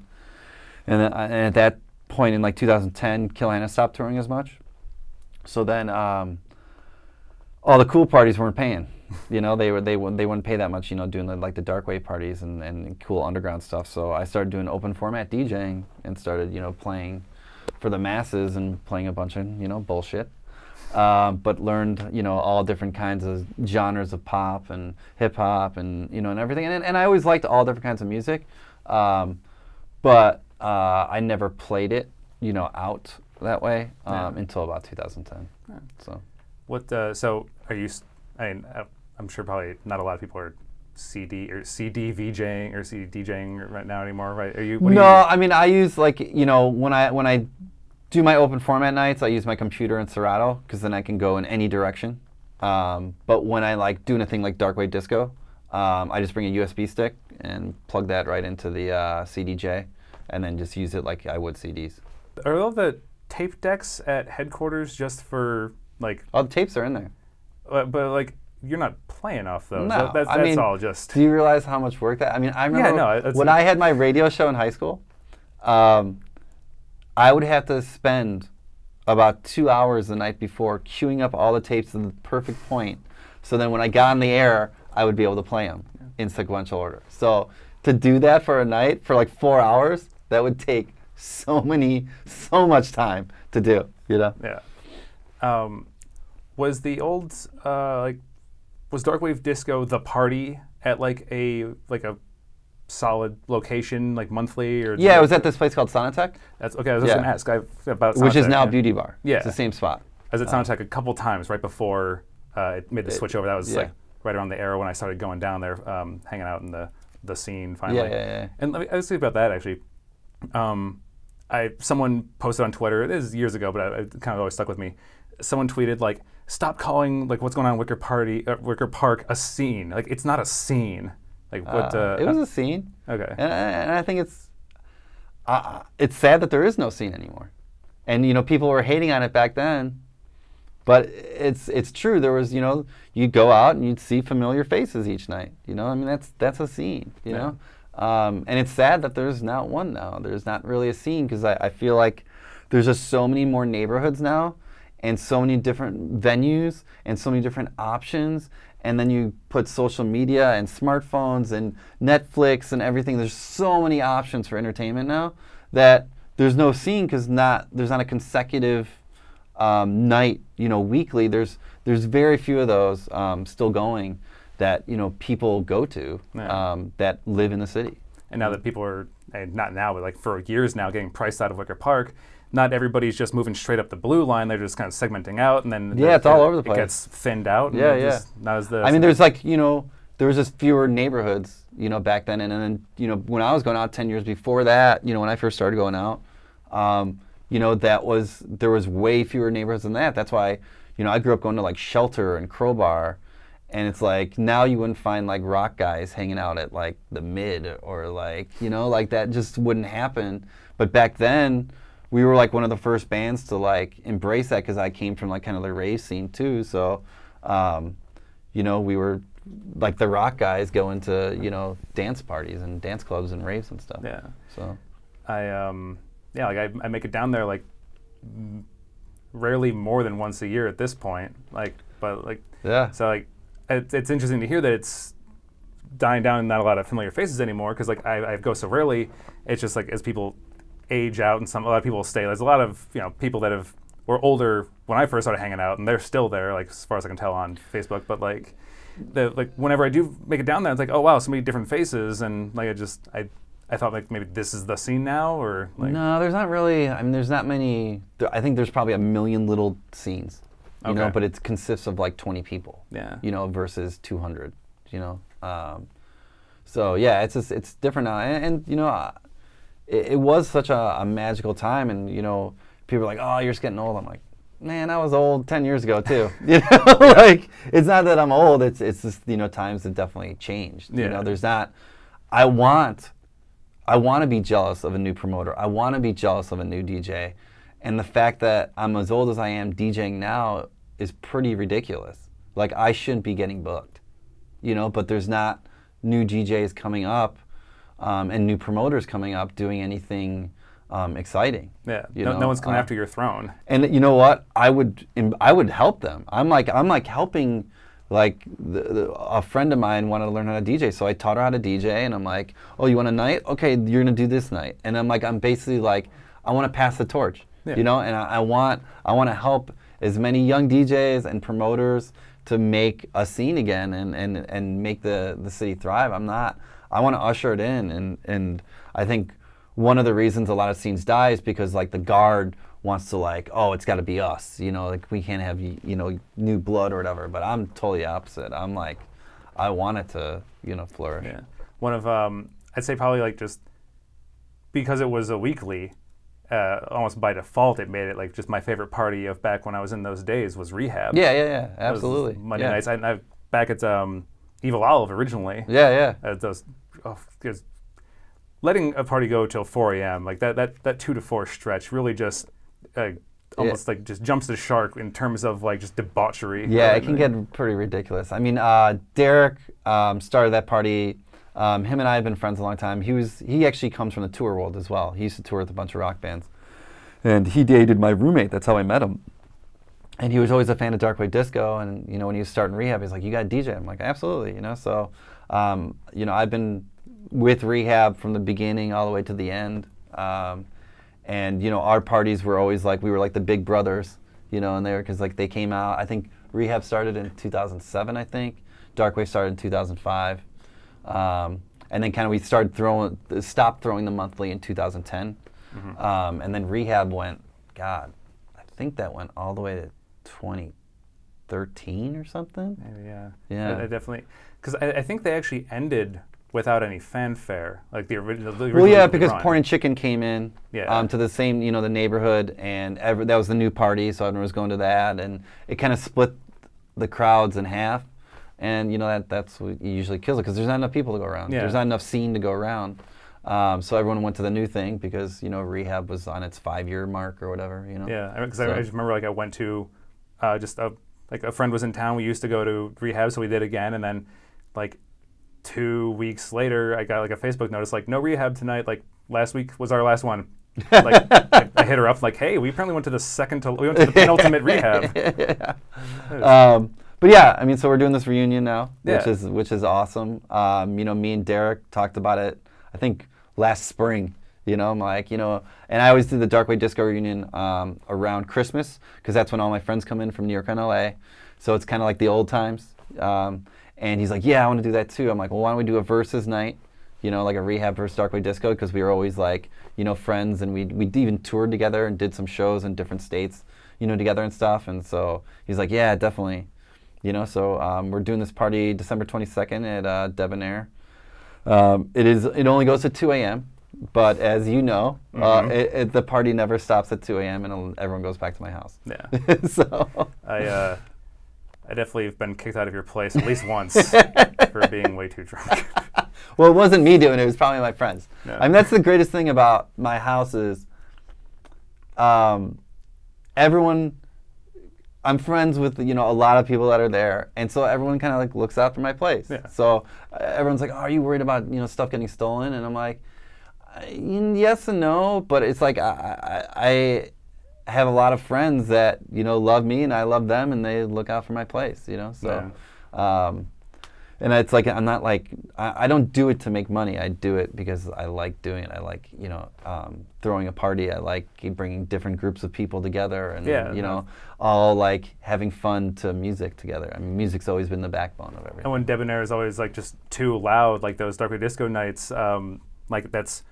and at that point in like 2010, Kill Hannah stopped touring as much. So then all the cool parties weren't paying. They wouldn't pay that much, doing the Darkwave parties and cool underground stuff. So I started doing open format DJing and started, playing for the masses and playing a bunch of, bullshit. But learned, all different kinds of genres of pop and hip hop and, and everything. And I always liked all different kinds of music. But I never played it, out that way until about 2010. Yeah. So, so are you? I'm sure probably not a lot of people are CD VJing or CD DJing right now anymore, right? Are you? I mean, I use like when I do my open format nights, I use my computer in Serato because then I can go in any direction. But when I like doing a thing like Darkwave Disco, I just bring a USB stick and plug that right into the CDJ, and then just use it like I would CDs. Are all the tape decks at headquarters just for like? All the tapes are in there. But like, you're not playing off those. No, that's I mean, all just. Do you realize how much work that? I mean, I remember when I had my radio show in high school, I would have to spend about 2 hours the night before queuing up all the tapes in the perfect point. So then when I got on the air, I would be able to play them in sequential order. So to do that for a night for like 4 hours, that would take so much time to do. Yeah. Was the old was Darkwave Disco the party at like a solid location, like monthly or? Yeah, it was at this place called Sonatech. That's okay. I was just gonna ask about Sonatech, which is now Beauty Bar. Yeah, it's the same spot. I was at Sonatech a couple times right before it made the switch over. That was like right around the era when I started going down there, hanging out in the scene finally. Yeah. And I was thinking about that actually. Someone posted on Twitter. This is years ago, but it kind of always stuck with me. Someone tweeted like, "Stop calling like what's going on at Wicker Park a scene. Like it's not a scene. Like what?" It was a scene. Okay. And I think it's sad that there is no scene anymore, and people were hating on it back then, but it's true. There was you'd go out and you'd see familiar faces each night. I mean that's a scene. And it's sad that there's not one now. There's not really a scene because I feel like there's just so many more neighborhoods now and so many different venues and so many different options. And then you put social media and smartphones and Netflix and everything. There's so many options for entertainment now that there's no scene because there's not a consecutive night, weekly. There's very few of those still going that people go to that live in the city. And now that people are not now, but like for years now, getting priced out of Wicker Park, not everybody's just moving straight up the blue line. They're just kind of segmenting out, and then it's all over the place. It gets thinned out. Yeah, and yeah. just not as the. I mean, there's like, there was just fewer neighborhoods, back then, and then, when I was going out 10 years before that, when I first started going out, there was way fewer neighborhoods than that. That's why, I grew up going to like Shelter and Crowbar, and it's like now you wouldn't find like rock guys hanging out at like the Mid or like, like that just wouldn't happen. But back then, we were like one of the first bands to like embrace that because I came from like kind of the rave scene too. So, we were like the rock guys going to, dance parties and dance clubs and raves and stuff. Yeah. So, I make it down there like rarely more than once a year at this point. yeah. So like, it's interesting to hear that it's dying down and not a lot of familiar faces anymore because like I go so rarely. It's just like as people age out and a lot of people stay. There's a lot of people that were older when I first started hanging out and they're still there, like as far as I can tell on Facebook. But like whenever I do make it down there, it's like, oh wow, so many different faces, and like I thought like maybe this is the scene now, or like no, there's not really. I mean, there's not many. I think there's probably 1 million little scenes, but it consists of like 20 people. Yeah. Versus 200. So yeah, it's different now, and it was such a magical time, and people are like, oh, you're just getting old. I'm like, man, I was old 10 years ago too. Like it's not that I'm old. It's just times have definitely changed. Yeah. There's not. I want to be jealous of a new promoter. I want to be jealous of a new DJ. And the fact that I'm as old as I am DJing now is pretty ridiculous. Like, I shouldn't be getting booked, but there's not new DJs coming up and new promoters coming up doing anything exciting. Yeah, no one's coming after your throne. And you know what? I would help them. I'm like helping. Like a friend of mine wanted to learn how to DJ, so I taught her how to DJ, and I'm like, oh, you want a night? Okay, you're gonna do this night, and I'm basically like, I want to pass the torch, and I want to help as many young DJs and promoters to make a scene again and make the city thrive. I want to usher it in, and I think one of the reasons a lot of scenes die is because like the guard wants to like, oh, it's got to be us, like we can't have new blood or whatever. But I'm totally opposite. I'm like, I want it to flourish. Yeah, one of I'd say probably like just because it was a weekly, almost by default it made it like just my favorite party of back when I was in those days was Rehab. Yeah, absolutely. Monday nights. I back at Evil Olive originally. Yeah. Just letting a party go till 4 a.m. like that 2 to 4 stretch really just. Almost like just jumps the shark in terms of like just debauchery. Yeah, it can get pretty ridiculous. I mean, Derek started that party. Him and I have been friends a long time. He actually comes from the tour world as well. He used to tour with a bunch of rock bands, and he dated my roommate. That's how I met him. And he was always a fan of Darkwave Disco. And when he was starting Rehab, he's like, "You got to DJ." I'm like, "Absolutely." So I've been with Rehab from the beginning all the way to the end. And our parties were always like, we were like the big brothers, and they were, because like they came out, I think Rehab started in 2007, I think. Darkwave started in 2005. And then kind of we stopped throwing them monthly in 2010. Mm-hmm. And then Rehab went, God, I think that went all the way to 2013 or something. Maybe, yeah. Yeah. I definitely, because I think they actually ended without any fanfare, like the original. Well, yeah, because Porn and Chicken came in Yeah. to the same, the neighborhood, and that was the new party, so everyone was going to that, and it kind of split the crowds in half, and that's what usually kills it, because there's not enough people to go around. Yeah. There's not enough scene to go around, so everyone went to the new thing because Rehab was on its 5-year mark or whatever. Yeah, because I just remember like I went to just a friend was in town. We used to go to Rehab, so we did again, and then like 2 weeks later, I got like a Facebook notice like, no Rehab tonight. Like last week was our last one. Like I hit her up like, hey, we apparently went to the penultimate Rehab. Yeah. But yeah, I mean, so we're doing this reunion now, Yeah. which is awesome. Me and Derek talked about it, I think last spring. I'm like, and I always do the Darkwave Disco reunion around Christmas, because that's when all my friends come in from New York and LA. So it's kind of like the old times. And he's like, yeah, I want to do that too. I'm like, well, why don't we do a versus night, you know, like a Rehab versus Darkwave Disco, because we were always like, you know, friends, and we even toured together and did some shows in different states, you know, together and stuff. And so he's like, yeah, definitely, you know. So we're doing this party December 22nd at Debonair. It only goes to 2 a.m. But as you know, the party never stops at 2 a.m. and everyone goes back to my house. Yeah. So I definitely have been kicked out of your place at least once for being way too drunk. Well, it wasn't me doing it. It was probably my friends. Yeah. I mean, that's the greatest thing about my house is everyone, I'm friends with, you know, a lot of people that are there. And so everyone kind of like looks after my place. Yeah. So everyone's like, oh, are you worried about, you know, stuff getting stolen? And I'm like, yes and no. But it's like I have a lot of friends that, you know, love me and I love them, and they look out for my place, you know. So and it's like, I'm not like, I don't do it to make money. I do it because I like doing it. I like, you know, throwing a party. I like bringing different groups of people together, and, you know, all like having fun to music together. I mean, music's always been the backbone of everything. And when Debonair is always like just too loud, like those Darkwave Disco nights, like that's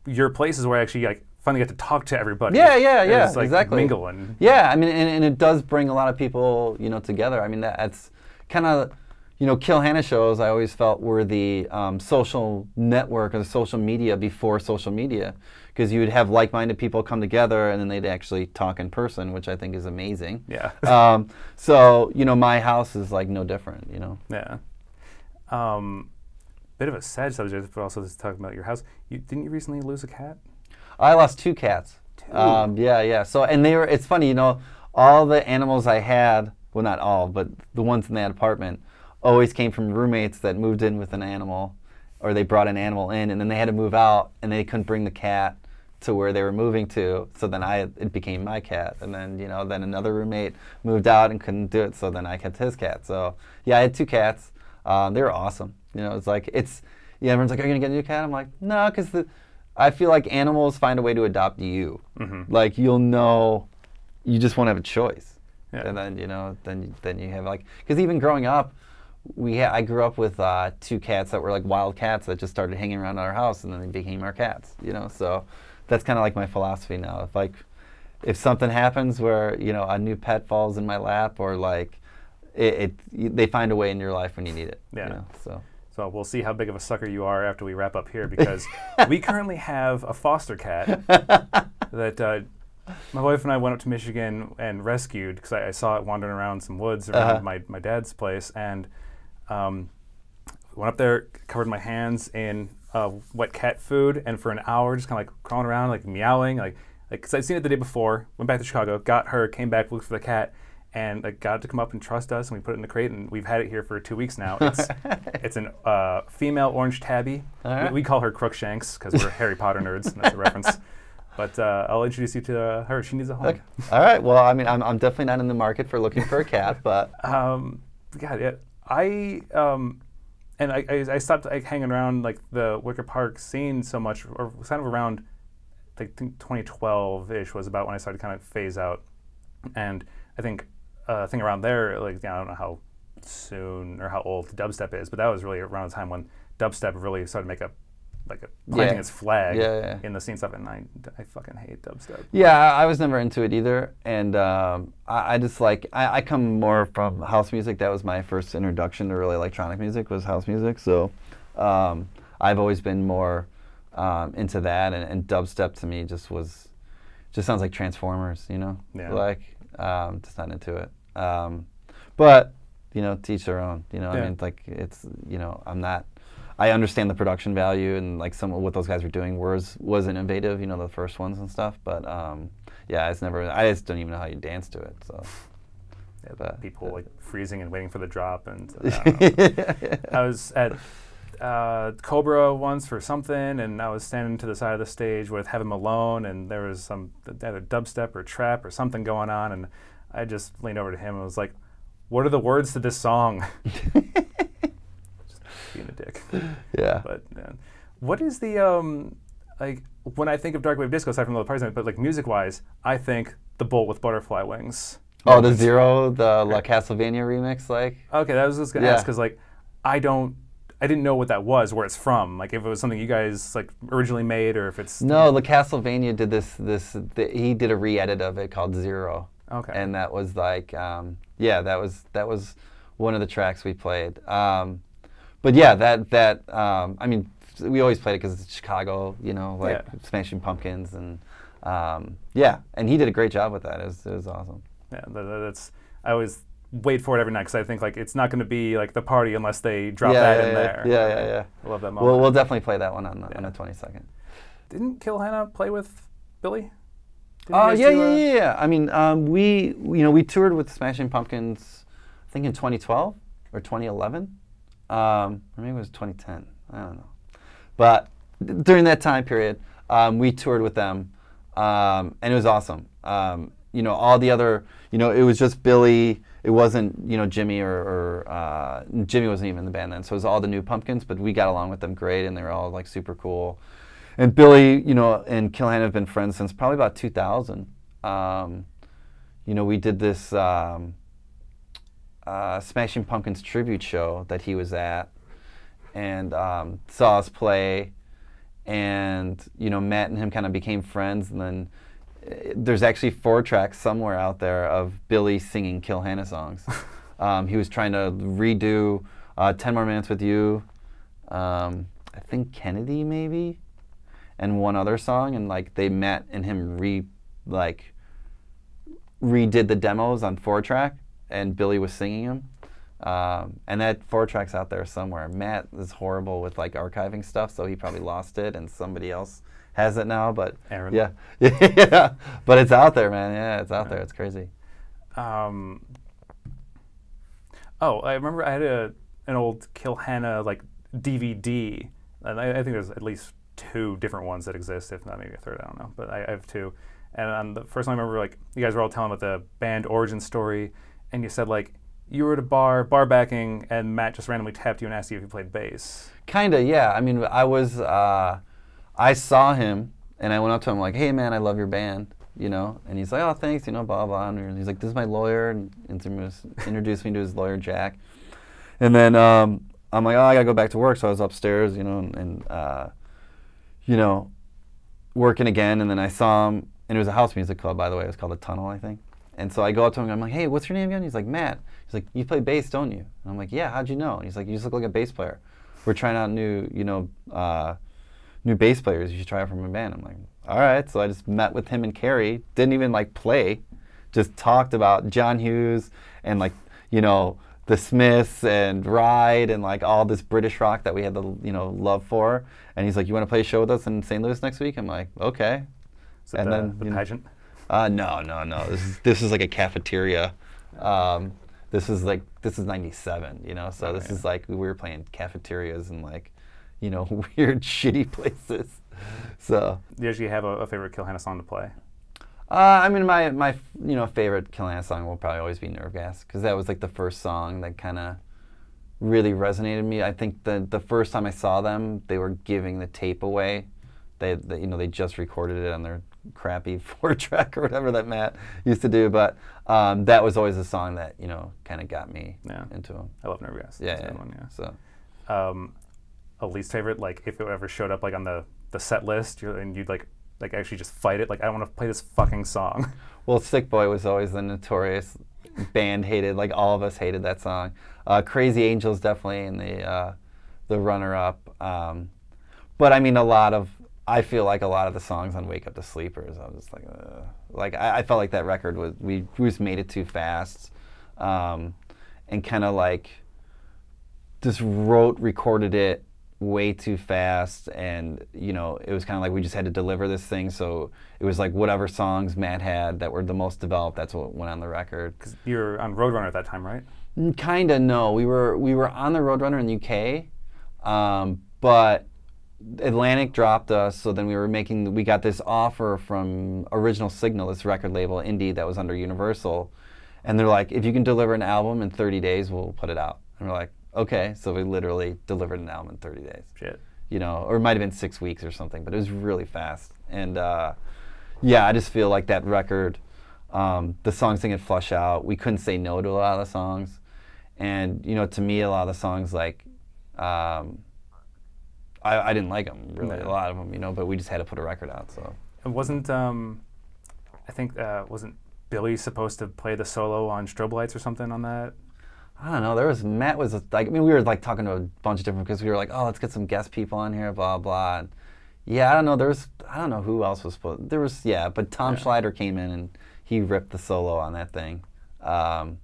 your places where I actually like finally get to talk to everybody. Yeah, like, exactly. Mingle and I mean, and it does bring a lot of people, you know, together. I mean, that's kind of, you know, Kill Hannah shows I always felt were the social network or the social media before social media, because you would have like-minded people come together and then they'd actually talk in person, which I think is amazing. Yeah. So, you know, my house is like no different, you know. Yeah. Bit of a sad subject, but also just talking about your house. Didn't you recently lose a cat? I lost 2 cats. 2? Yeah. So, and they were, it's funny, you know, all the animals I had, well, not all, but the ones in that apartment always came from roommates that moved in with an animal, or they brought an animal in, and then they had to move out, and they couldn't bring the cat to where they were moving to, so then it became my cat. And then, you know, then another roommate moved out and couldn't do it, so then I kept his cat. So, yeah, I had 2 cats. They were awesome. You know, it's like, everyone's like, are you going to get a new cat? I'm like, no, because I feel like animals find a way to adopt you. Like, you'll know, you just won't have a choice. Yeah. And then, you know, then you have like, because even growing up, I grew up with 2 cats that were like wild cats that just started hanging around our house, and then they became our cats, you know. So that's kind of like my philosophy now. If something happens where, you know, a new pet falls in my lap, or like they find a way in your life when you need it. Yeah. You know, so we'll see how big of a sucker you are after we wrap up here, because we currently have a foster cat that my wife and I went up to Michigan and rescued, because I saw it wandering around some woods around my dad's place, and went up there, covered my hands in wet cat food, and for an hour just kind of like crawling around, like meowing, like because I'd seen it the day before, went back to Chicago, got her, came back, looked for the cat, and like got it to come up and trust us, and we put it in the crate, and we've had it here for 2 weeks now. It's an female orange tabby. We call her Crookshanks because we're Harry Potter nerds, and that's a reference. But I'll introduce you to her. She needs a home. Okay. All right. Well, I mean, I'm definitely not in the market for looking for a cat, but I stopped like hanging around like the Wicker Park scene so much, or kind of around like 2012-ish was about when I started to kind of phase out, and I think a thing around there, like, I don't know how soon or how old dubstep is, but that was really around the time when dubstep really started to make planting its flag in the scene stuff, and I fucking hate dubstep. Yeah, I was never into it either, and I just like, I come more from house music. That was my first introduction to really electronic music, was house music, so I've always been more into that, and dubstep to me just sounds like Transformers, you know? Yeah. Like, just not into it. But, you know, to each their own, you know? I mean, like, it's, you know, I understand the production value, and like some of what those guys were doing was innovative, you know, the first ones and stuff. But I just don't even know how you dance to it. So people like freezing and waiting for the drop, and I was at Cobra once for something, and I was standing to the side of the stage with Heaven Malone, and there was either dubstep or trap or something going on, and I just leaned over to him and was like, "What are the words to this song?" Being a dick. Yeah. But what is the like, when I think of Darkwave Disco, aside from the parties, but like music wise, I think the Bull with Butterfly Wings. Oh, the Zero, the La Castlevania remix, like. Okay, that was just gonna ask, because like I I didn't know what that was, where it's from. Like if it was something you guys like originally made, or if it's No, the Castlevania did he did a re-edit of it called Zero. Okay. And that was like, that was one of the tracks we played. But yeah, I mean, we always played it because it's Chicago, like Smashing Pumpkins, and and he did a great job with that. It was awesome. Yeah, that's. I always wait for it every night because I think like it's not going to be like the party unless they drop that in there. Yeah. I love that moment. We'll definitely play that one on the 22nd. Didn't Kill Hannah play with Billy? Yeah. I mean, we toured with Smashing Pumpkins, I think in 2012 or 2011, or maybe it was 2010. I don't know. But during that time period, we toured with them, and it was awesome. All the other, it was just Billy. It wasn't, Jimmy or Jimmy wasn't even in the band then. So it was all the new Pumpkins, but we got along with them great, and they were all like super cool. And Billy, and Kill Hannah have been friends since probably about 2000. We did this Smashing Pumpkins tribute show that he was at, and saw us play, and Matt and him kind of became friends, and then there's actually 4 tracks somewhere out there of Billy singing Kill Hannah songs. He was trying to redo 10 More Minutes with You, I think Kennedy maybe, and one other song, and like they met and him redid the demos on 4-track, and Billy was singing them. And that 4-track's out there somewhere. Matt is horrible with like archiving stuff, so he probably lost it, and somebody else has it now. But Aaron. Yeah. But it's out there, man. Yeah, it's out there. It's crazy. I remember I had an old Kill Hannah like DVD, and I think there's at least 2 different ones that exist, if not maybe a third. I don't know, but I have 2. And on the first one, I remember like you guys were all telling about the band origin story, and you said like you were at a bar backing, and Matt just randomly tapped you and asked you if you played bass. Kinda, yeah. I mean, I saw him, and I went up to him like, "Hey, man, I love your band," and he's like, "Oh, thanks," blah, blah, and he's like, "This is my lawyer," and introduced me to his lawyer, Jack. And then I'm like, "Oh, I gotta go back to work," so I was upstairs, and working again, and then I saw him, and it was a house music club, by the way. It was called The Tunnel, I think. And so I go up to him, and I'm like, "Hey, what's your name again?" He's like, "Matt." He's like, "You play bass, don't you?" And I'm like, "Yeah, how'd you know?" And he's like, "You just look like a bass player. We're trying out new bass players. You should try out for my band." I'm like, all right. So I just met with him and Carrie. Didn't even like play. Just talked about John Hughes and like, the Smiths and Ride and like all this British rock that we had the, love for. And he's like, "You want to play a show with us in St. Louis next week?" I'm like, okay. Is it the pageant? No. This is like a cafeteria. This is 97, so this is like we were playing cafeterias and like, weird, shitty places. So. Do you actually have a favorite Kill Hannah song to play? I mean, my favorite Kill Hannah song will probably always be Nerve Gas, because that was like the first song that kind of really resonated with me. I think the first time I saw them, they were giving the tape away. They just recorded it on their crappy 4-track or whatever that Matt used to do, but that was always a song that kind of got me into them. I love Nerve Gas. Yeah. So, a least favorite, like if it ever showed up like on the set list, and you'd like actually just fight it, like I don't want to play this fucking song. Well, Sick Boy was always the notorious band hated, like all of us hated that song. Crazy Angels definitely in the runner-up, but I mean I feel like a lot of the songs on Wake Up to Sleepers, I was just like I felt like that record we just made it too fast, and kind of like just recorded it way too fast, and it was kind of like we just had to deliver this thing, so it was like whatever songs Matt had that were the most developed, that's what went on the record. 'Cause you were on Roadrunner at that time, right? Kinda, no. We were on the Roadrunner in the UK, but Atlantic dropped us, so then we got this offer from Original Signal, this record label, indie, that was under Universal, and they're like, "If you can deliver an album in 30 days, we'll put it out." And we're like, okay, so we literally delivered an album in 30 days. Shit. Or it might have been 6 weeks or something, but it was really fast. And I just feel like that record, the songs didn't flush out. We couldn't say no to a lot of the songs. And, to me, a lot of the songs, like, I didn't like them really, a lot of them, you know, but we just had to put a record out. So It wasn't I think wasn't Billy supposed to play the solo on Strobe Lights or something on that? I don't know. Matt was like, I mean, we were like talking to a bunch of different, because we were like, oh, let's get some guest people on here, blah blah. And yeah, I don't know. I don't know who else was supposed. There was but Tom Schneider came in and he ripped the solo on that thing, and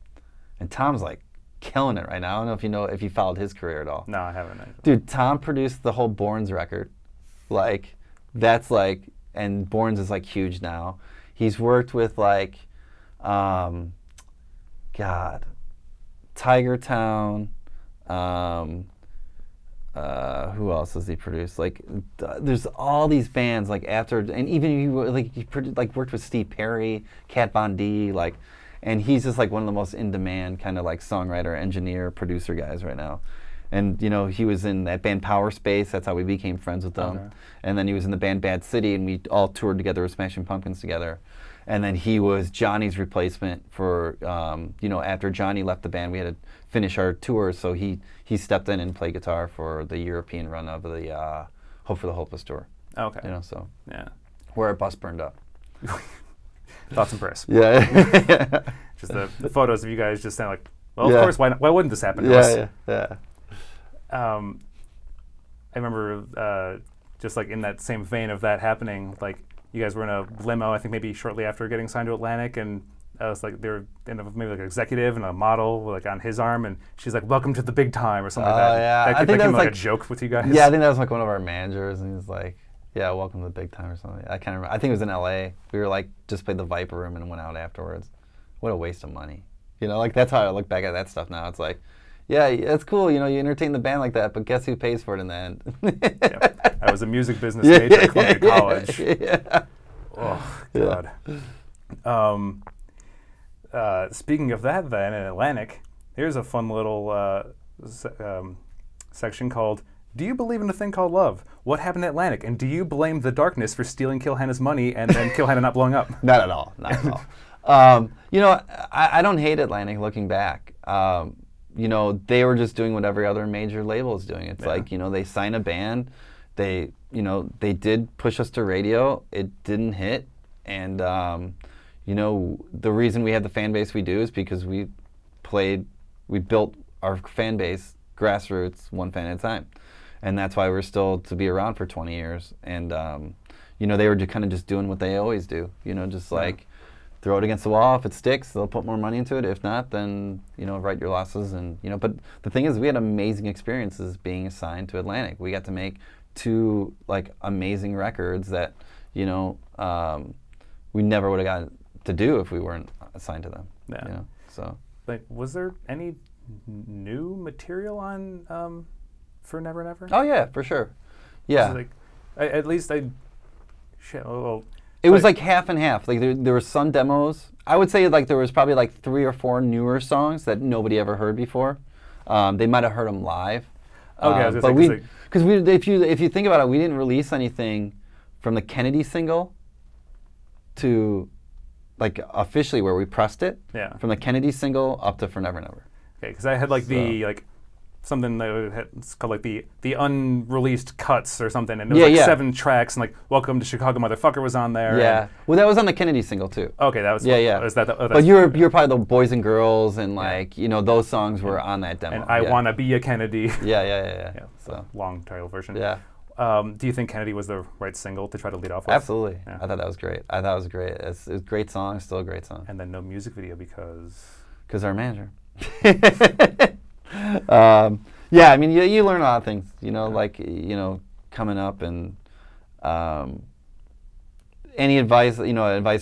Tom's like killing it right now. I don't know if you followed his career at all. No, I haven't. Dude, Tom produced the whole Borns record. Like, that's like, and Borns is like huge now. He's worked with like, Tiger Town. Who else has he produced? Like, there's all these bands like after, and even he worked with Steve Perry, Kat Von D, like, and he's just like one of the most in demand kind of like songwriter, engineer, producer guys right now. And you know, he was in that band Power Space. That's how we became friends with them. Okay. And then he was in the band Bad City, and we all toured together with Smashing Pumpkins together. And then he was Johnny's replacement for, you know, after Johnny left the band, we had to finish our tour, so he stepped in and played guitar for the European run of the Hope for the Hopeless tour. Okay. You know, so yeah, where our bus burned up. Thoughts and prayers. Yeah. Just the photos of you guys just sound like, well, of course, why wouldn't this happen to us? Yeah. I remember just like in that same vein of that happening, like you guys were in a limo, I think maybe shortly after getting signed to Atlantic, and I was like, they were maybe like an executive and a model like on his arm, and she's like, "Welcome to the big time" or something like that. Yeah. That became like a joke with you guys. Yeah, I think that was like one of our managers, and he was like, "Yeah, welcome to the big time" or something. I can't remember. I think it was in L.A. We were like just played the Viper Room and went out afterwards. What a waste of money. You know, like that's how I look back at that stuff now. It's like, yeah, it's cool. You know, you entertain the band like that, but guess who pays for it in the end? I was a music business major at Columbia College. Yeah. Oh God. Speaking of that, then in Atlantic, here's a fun little section called "Do you believe in a thing called love? What happened in Atlantic? And do you blame the darkness for stealing Kilhanna's money and then Kilhanna not blowing up?" Not at all. Not at all. You know, I don't hate Atlantic looking back. You know, they were just doing what every other major label is doing. It's like, you know, they sign a band. They, you know, they did push us to radio. It didn't hit. And, you know, the reason we had the fan base we do is because we built our fan base grassroots, one fan at a time. And that's why we're still to be around for 20 years. And, you know, they were kind of just doing what they always do. You know, just like throw it against the wall. If it sticks, they'll put more money into it. If not, then, you know, write your losses. And, you know, but the thing is, we had amazing experiences being assigned to Atlantic. We got to make 2, like, amazing records that, you know, we never would have gotten to do if we weren't assigned to them. Yeah. You know, so. Like, was there any new material on for Never Never? Oh yeah, for sure. Yeah. Like, at least I. It was like half and half. Like there were some demos. I would say like there was probably like 3 or 4 newer songs that nobody ever heard before. They might have heard them live. Okay, I was but gonna say, because if you think about it, we didn't release anything from the Kennedy single to like officially where we pressed it. Yeah. From the Kennedy single up to For Never Never. Okay, because I had like the like something that it's called like the unreleased cuts or something, and it was like 7 tracks, and like Welcome to Chicago Motherfucker was on there. Yeah, well that was on the Kennedy single too. Okay, that was Is that but you're probably the Boys and Girls and like you know those songs were on that demo. And I Wanna Be a Kennedy. Yeah. So long title version. Yeah. Do you think Kennedy was the right single to try to lead off with? Absolutely. Yeah. I thought that was great. It's a great song, still a great song. And then no music video because our manager. Yeah, I mean, you learn a lot of things, you know, like, you know, coming up and any advice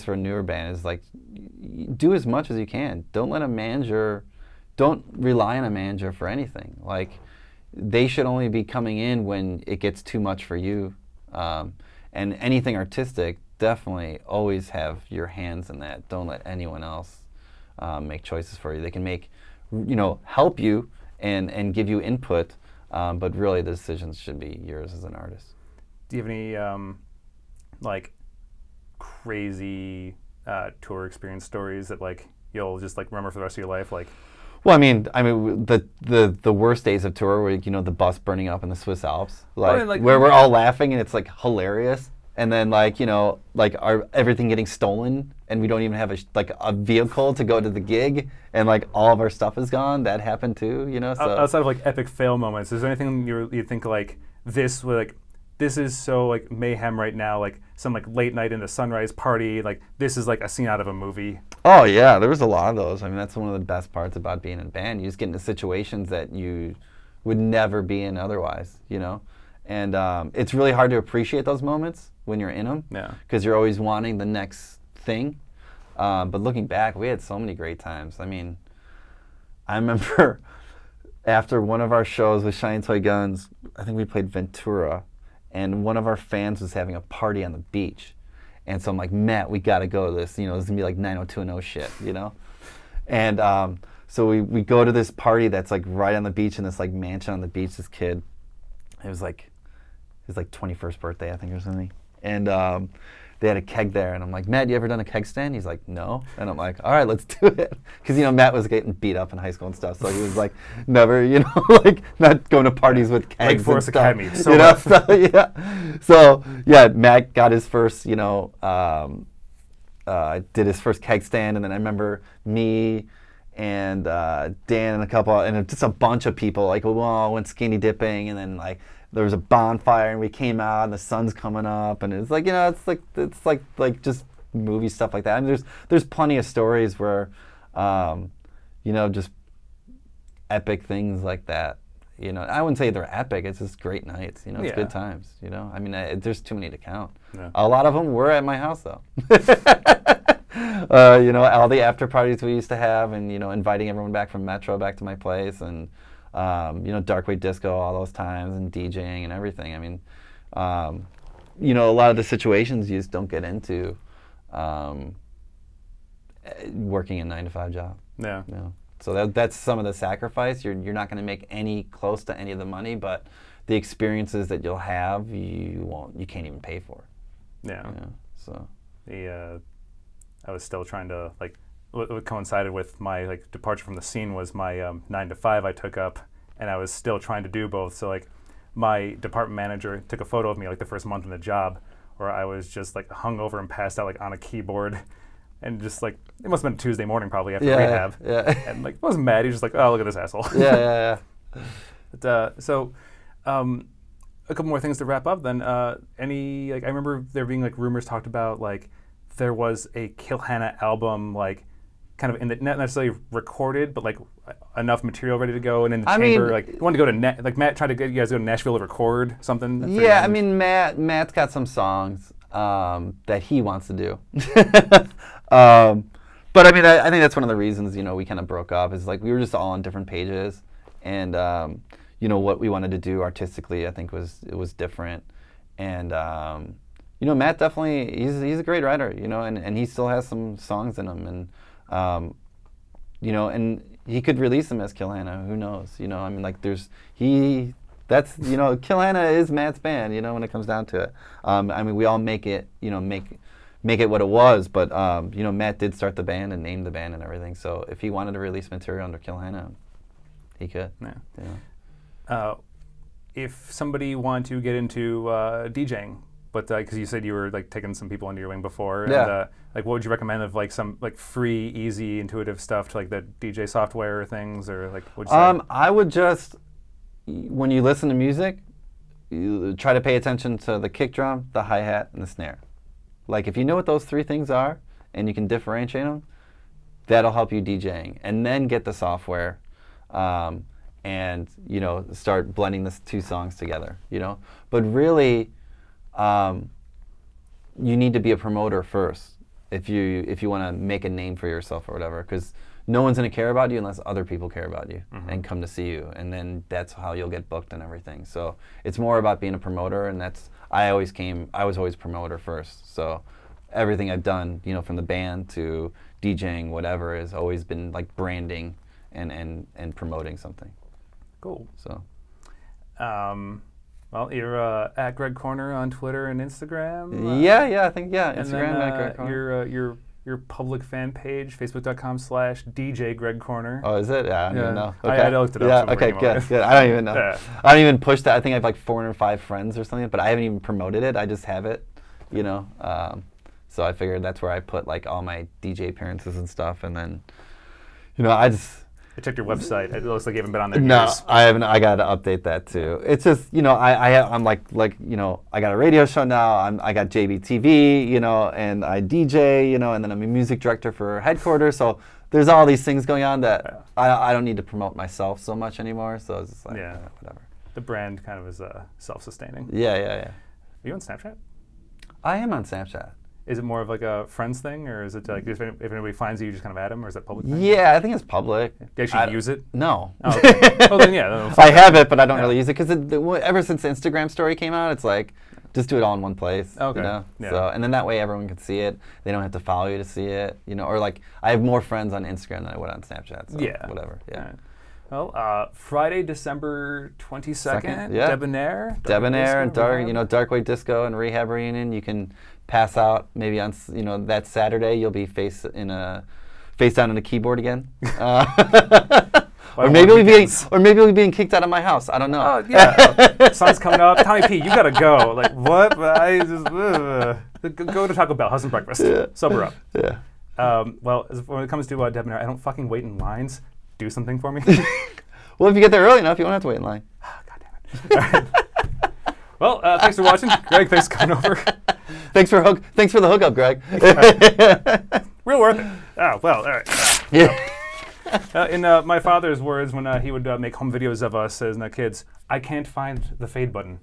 for a newer band is like, do as much as you can. Don't rely on a manager for anything. Like, they should only be coming in when it gets too much for you. And anything artistic, definitely always have your hands in that. Don't let anyone else make choices for you. They can make, you know, help you and give you input, but really the decisions should be yours as an artist. Do you have any like crazy tour experience stories that like you'll just like remember for the rest of your life? Like, Well, the worst days of tour were, the bus burning up in the Swiss Alps, where we're all laughing and it's like hilarious, and then everything getting stolen and we don't even have a vehicle to go to the gig, and like all of our stuff is gone. That happened too, So outside of like epic fail moments, is there anything you think like this is so like mayhem right now, like some like late night in the sunrise party, like this is like a scene out of a movie? Oh yeah, there was a lot of those. I mean, that's one of the best parts about being in a band. You just get into situations that you would never be in otherwise, And it's really hard to appreciate those moments when you're in them, because you're always wanting the next thing. But looking back, we had so many great times. I mean, I remember after one of our shows with Shiny Toy Guns, I think we played Ventura, and one of our fans was having a party on the beach. And so I'm like, Matt, we got to go to this. This is going to be like 90210 shit, And so we go to this party that's like right on the beach in this like mansion on the beach. This kid, it was like his 21st birthday, I think, or something. And they had a keg there. And I'm like, Matt, you ever done a keg stand? He's like, no. And I'm like, all right, let's do it. Because, Matt was getting beat up in high school and stuff. So he was like, never, like not going to parties with kegs. Like Forest Academy. So So, yeah, Matt got his first, did his first keg stand. And then I remember me and Dan and just a bunch of people, like, we all went skinny dipping. And then, like, there was a bonfire and we came out and the sun's coming up, and it's like, it's like just movie stuff like that. I mean, there's plenty of stories where, just epic things like that. I wouldn't say they're epic. It's just great nights. It's good times. I mean, there's too many to count. Yeah. A lot of them were at my house though. All the after parties we used to have, and inviting everyone back from Metro back to my place, and Darkwave Disco all those times, and DJing and everything. I mean, a lot of the situations you just don't get into working a 9-to-5 job. Yeah. So that's some of the sacrifice. You're not going to make any close to any of the money, but the experiences that you'll have, you can't even pay for. Yeah. So I was still trying to like. What coincided with my like departure from the scene was my 9-to-5 I took up, and I was still trying to do both. So like my department manager took a photo of me like the first month in the job, where I was just like hungover and passed out like on a keyboard, and just like it must have been a Tuesday morning probably after rehab. Yeah. And like I wasn't mad. He was just like, oh, look at this asshole. Yeah. But, so a couple more things to wrap up then. I remember there being like rumors talked about like there was a Kill Hannah album like kind of in the, not necessarily recorded, but like enough material ready to go, and in the chamber, like you wanted to go to like Matt tried to get you guys to go to Nashville to record something. Yeah, I mean Matt's got some songs that he wants to do, but I mean I think that's one of the reasons we kind of broke up, is like we were just all on different pages, and what we wanted to do artistically I think was different, and Matt definitely he's a great writer, and he still has some songs in him, and and he could release them as Kill Hannah. Who knows? I mean, like Kill Hannah is Matt's band. When it comes down to it. I mean, we all make it, make it what it was. But Matt did start the band and named the band and everything. So if he wanted to release material under Kill Hannah, he could. Yeah. If somebody wanted to get into DJing, but because you said you were like taking some people under your wing before, yeah. And like what would you recommend of like some like free, easy, intuitive stuff to like the DJ software or things, or like what'd you say? I would just, when you listen to music, you try to pay attention to the kick drum, the hi-hat, and the snare. Like if you know what those three things are and you can differentiate them, that'll help you DJing. And then get the software and start blending the two songs together. But really, you need to be a promoter first if you want to make a name for yourself or whatever, because no one's going to care about you unless other people care about you and come to see you, and then that's how you'll get booked and everything. So it's more about being a promoter, and I was always promoter first. So everything I've done, from the band to DJing, whatever, has always been like branding and promoting something. Cool. So. Well, you're at Greg Corner on Twitter and Instagram. Yeah, I think Instagram and then, at Greg Corner. Your your public fan page, facebook.com/DJ Greg Corner. Oh, is it? Yeah, I don't even know. I looked it up. Yeah, before okay, you came on. good. I don't even know. Yeah. I don't even push that. I think I have like 405 friends or something, but I haven't even promoted it. I just have it, you know. So I figured that's where I put like all my DJ appearances and stuff, and then, you know, I checked your website. It looks like you haven't been on there. No, years. I haven't. I got to update that too. It's just, you know, I'm like you know, I got a radio show now. I got JBTV, you know, and I DJ, you know, and then I'm a music director for headquarters. So there's all these things going on that I don't need to promote myself so much anymore. So it's just like whatever. The brand kind of is self-sustaining. Yeah. Are you on Snapchat? I am on Snapchat. Is it more of like a friends thing, or is it like if anybody finds you just kind of add them, or is that public thing? Yeah, I think it's public. Do you actually use it? No. Oh, okay. Well, then yeah. I have it, but I don't really use it because ever since the Instagram story came out, it's like just do it all in one place. Okay. You know? Yeah. So, and then that way everyone can see it. They don't have to follow you to see it. You know, or like I have more friends on Instagram than I would on Snapchat. So Yeah. Whatever. Yeah. Right. Well, Friday, December 22nd, yeah. Debonair. Debonair and Rehab. you know, Dark Wave Disco and Rehab reunion. You can pass out maybe on, you know, that Saturday. You'll be face down on a keyboard again. Or maybe we'll be being kicked out of my house. I don't know. Oh yeah, sun's coming up. Tommy P, you gotta go. Like what? I just go to Taco Bell, have some breakfast, sober up. Yeah. Well, when it comes to Debonair, I don't fucking wait in lines. Do something for me. Well, if you get there early enough, you won't have to wait in line. God damn it. All right. Well, thanks for watching, Greg. Thanks for coming over. Thanks for the hookup, Greg. Real worth it. Oh well, all right. Yeah. In my father's words, when he would make home videos of us as kids, I can't find the fade button.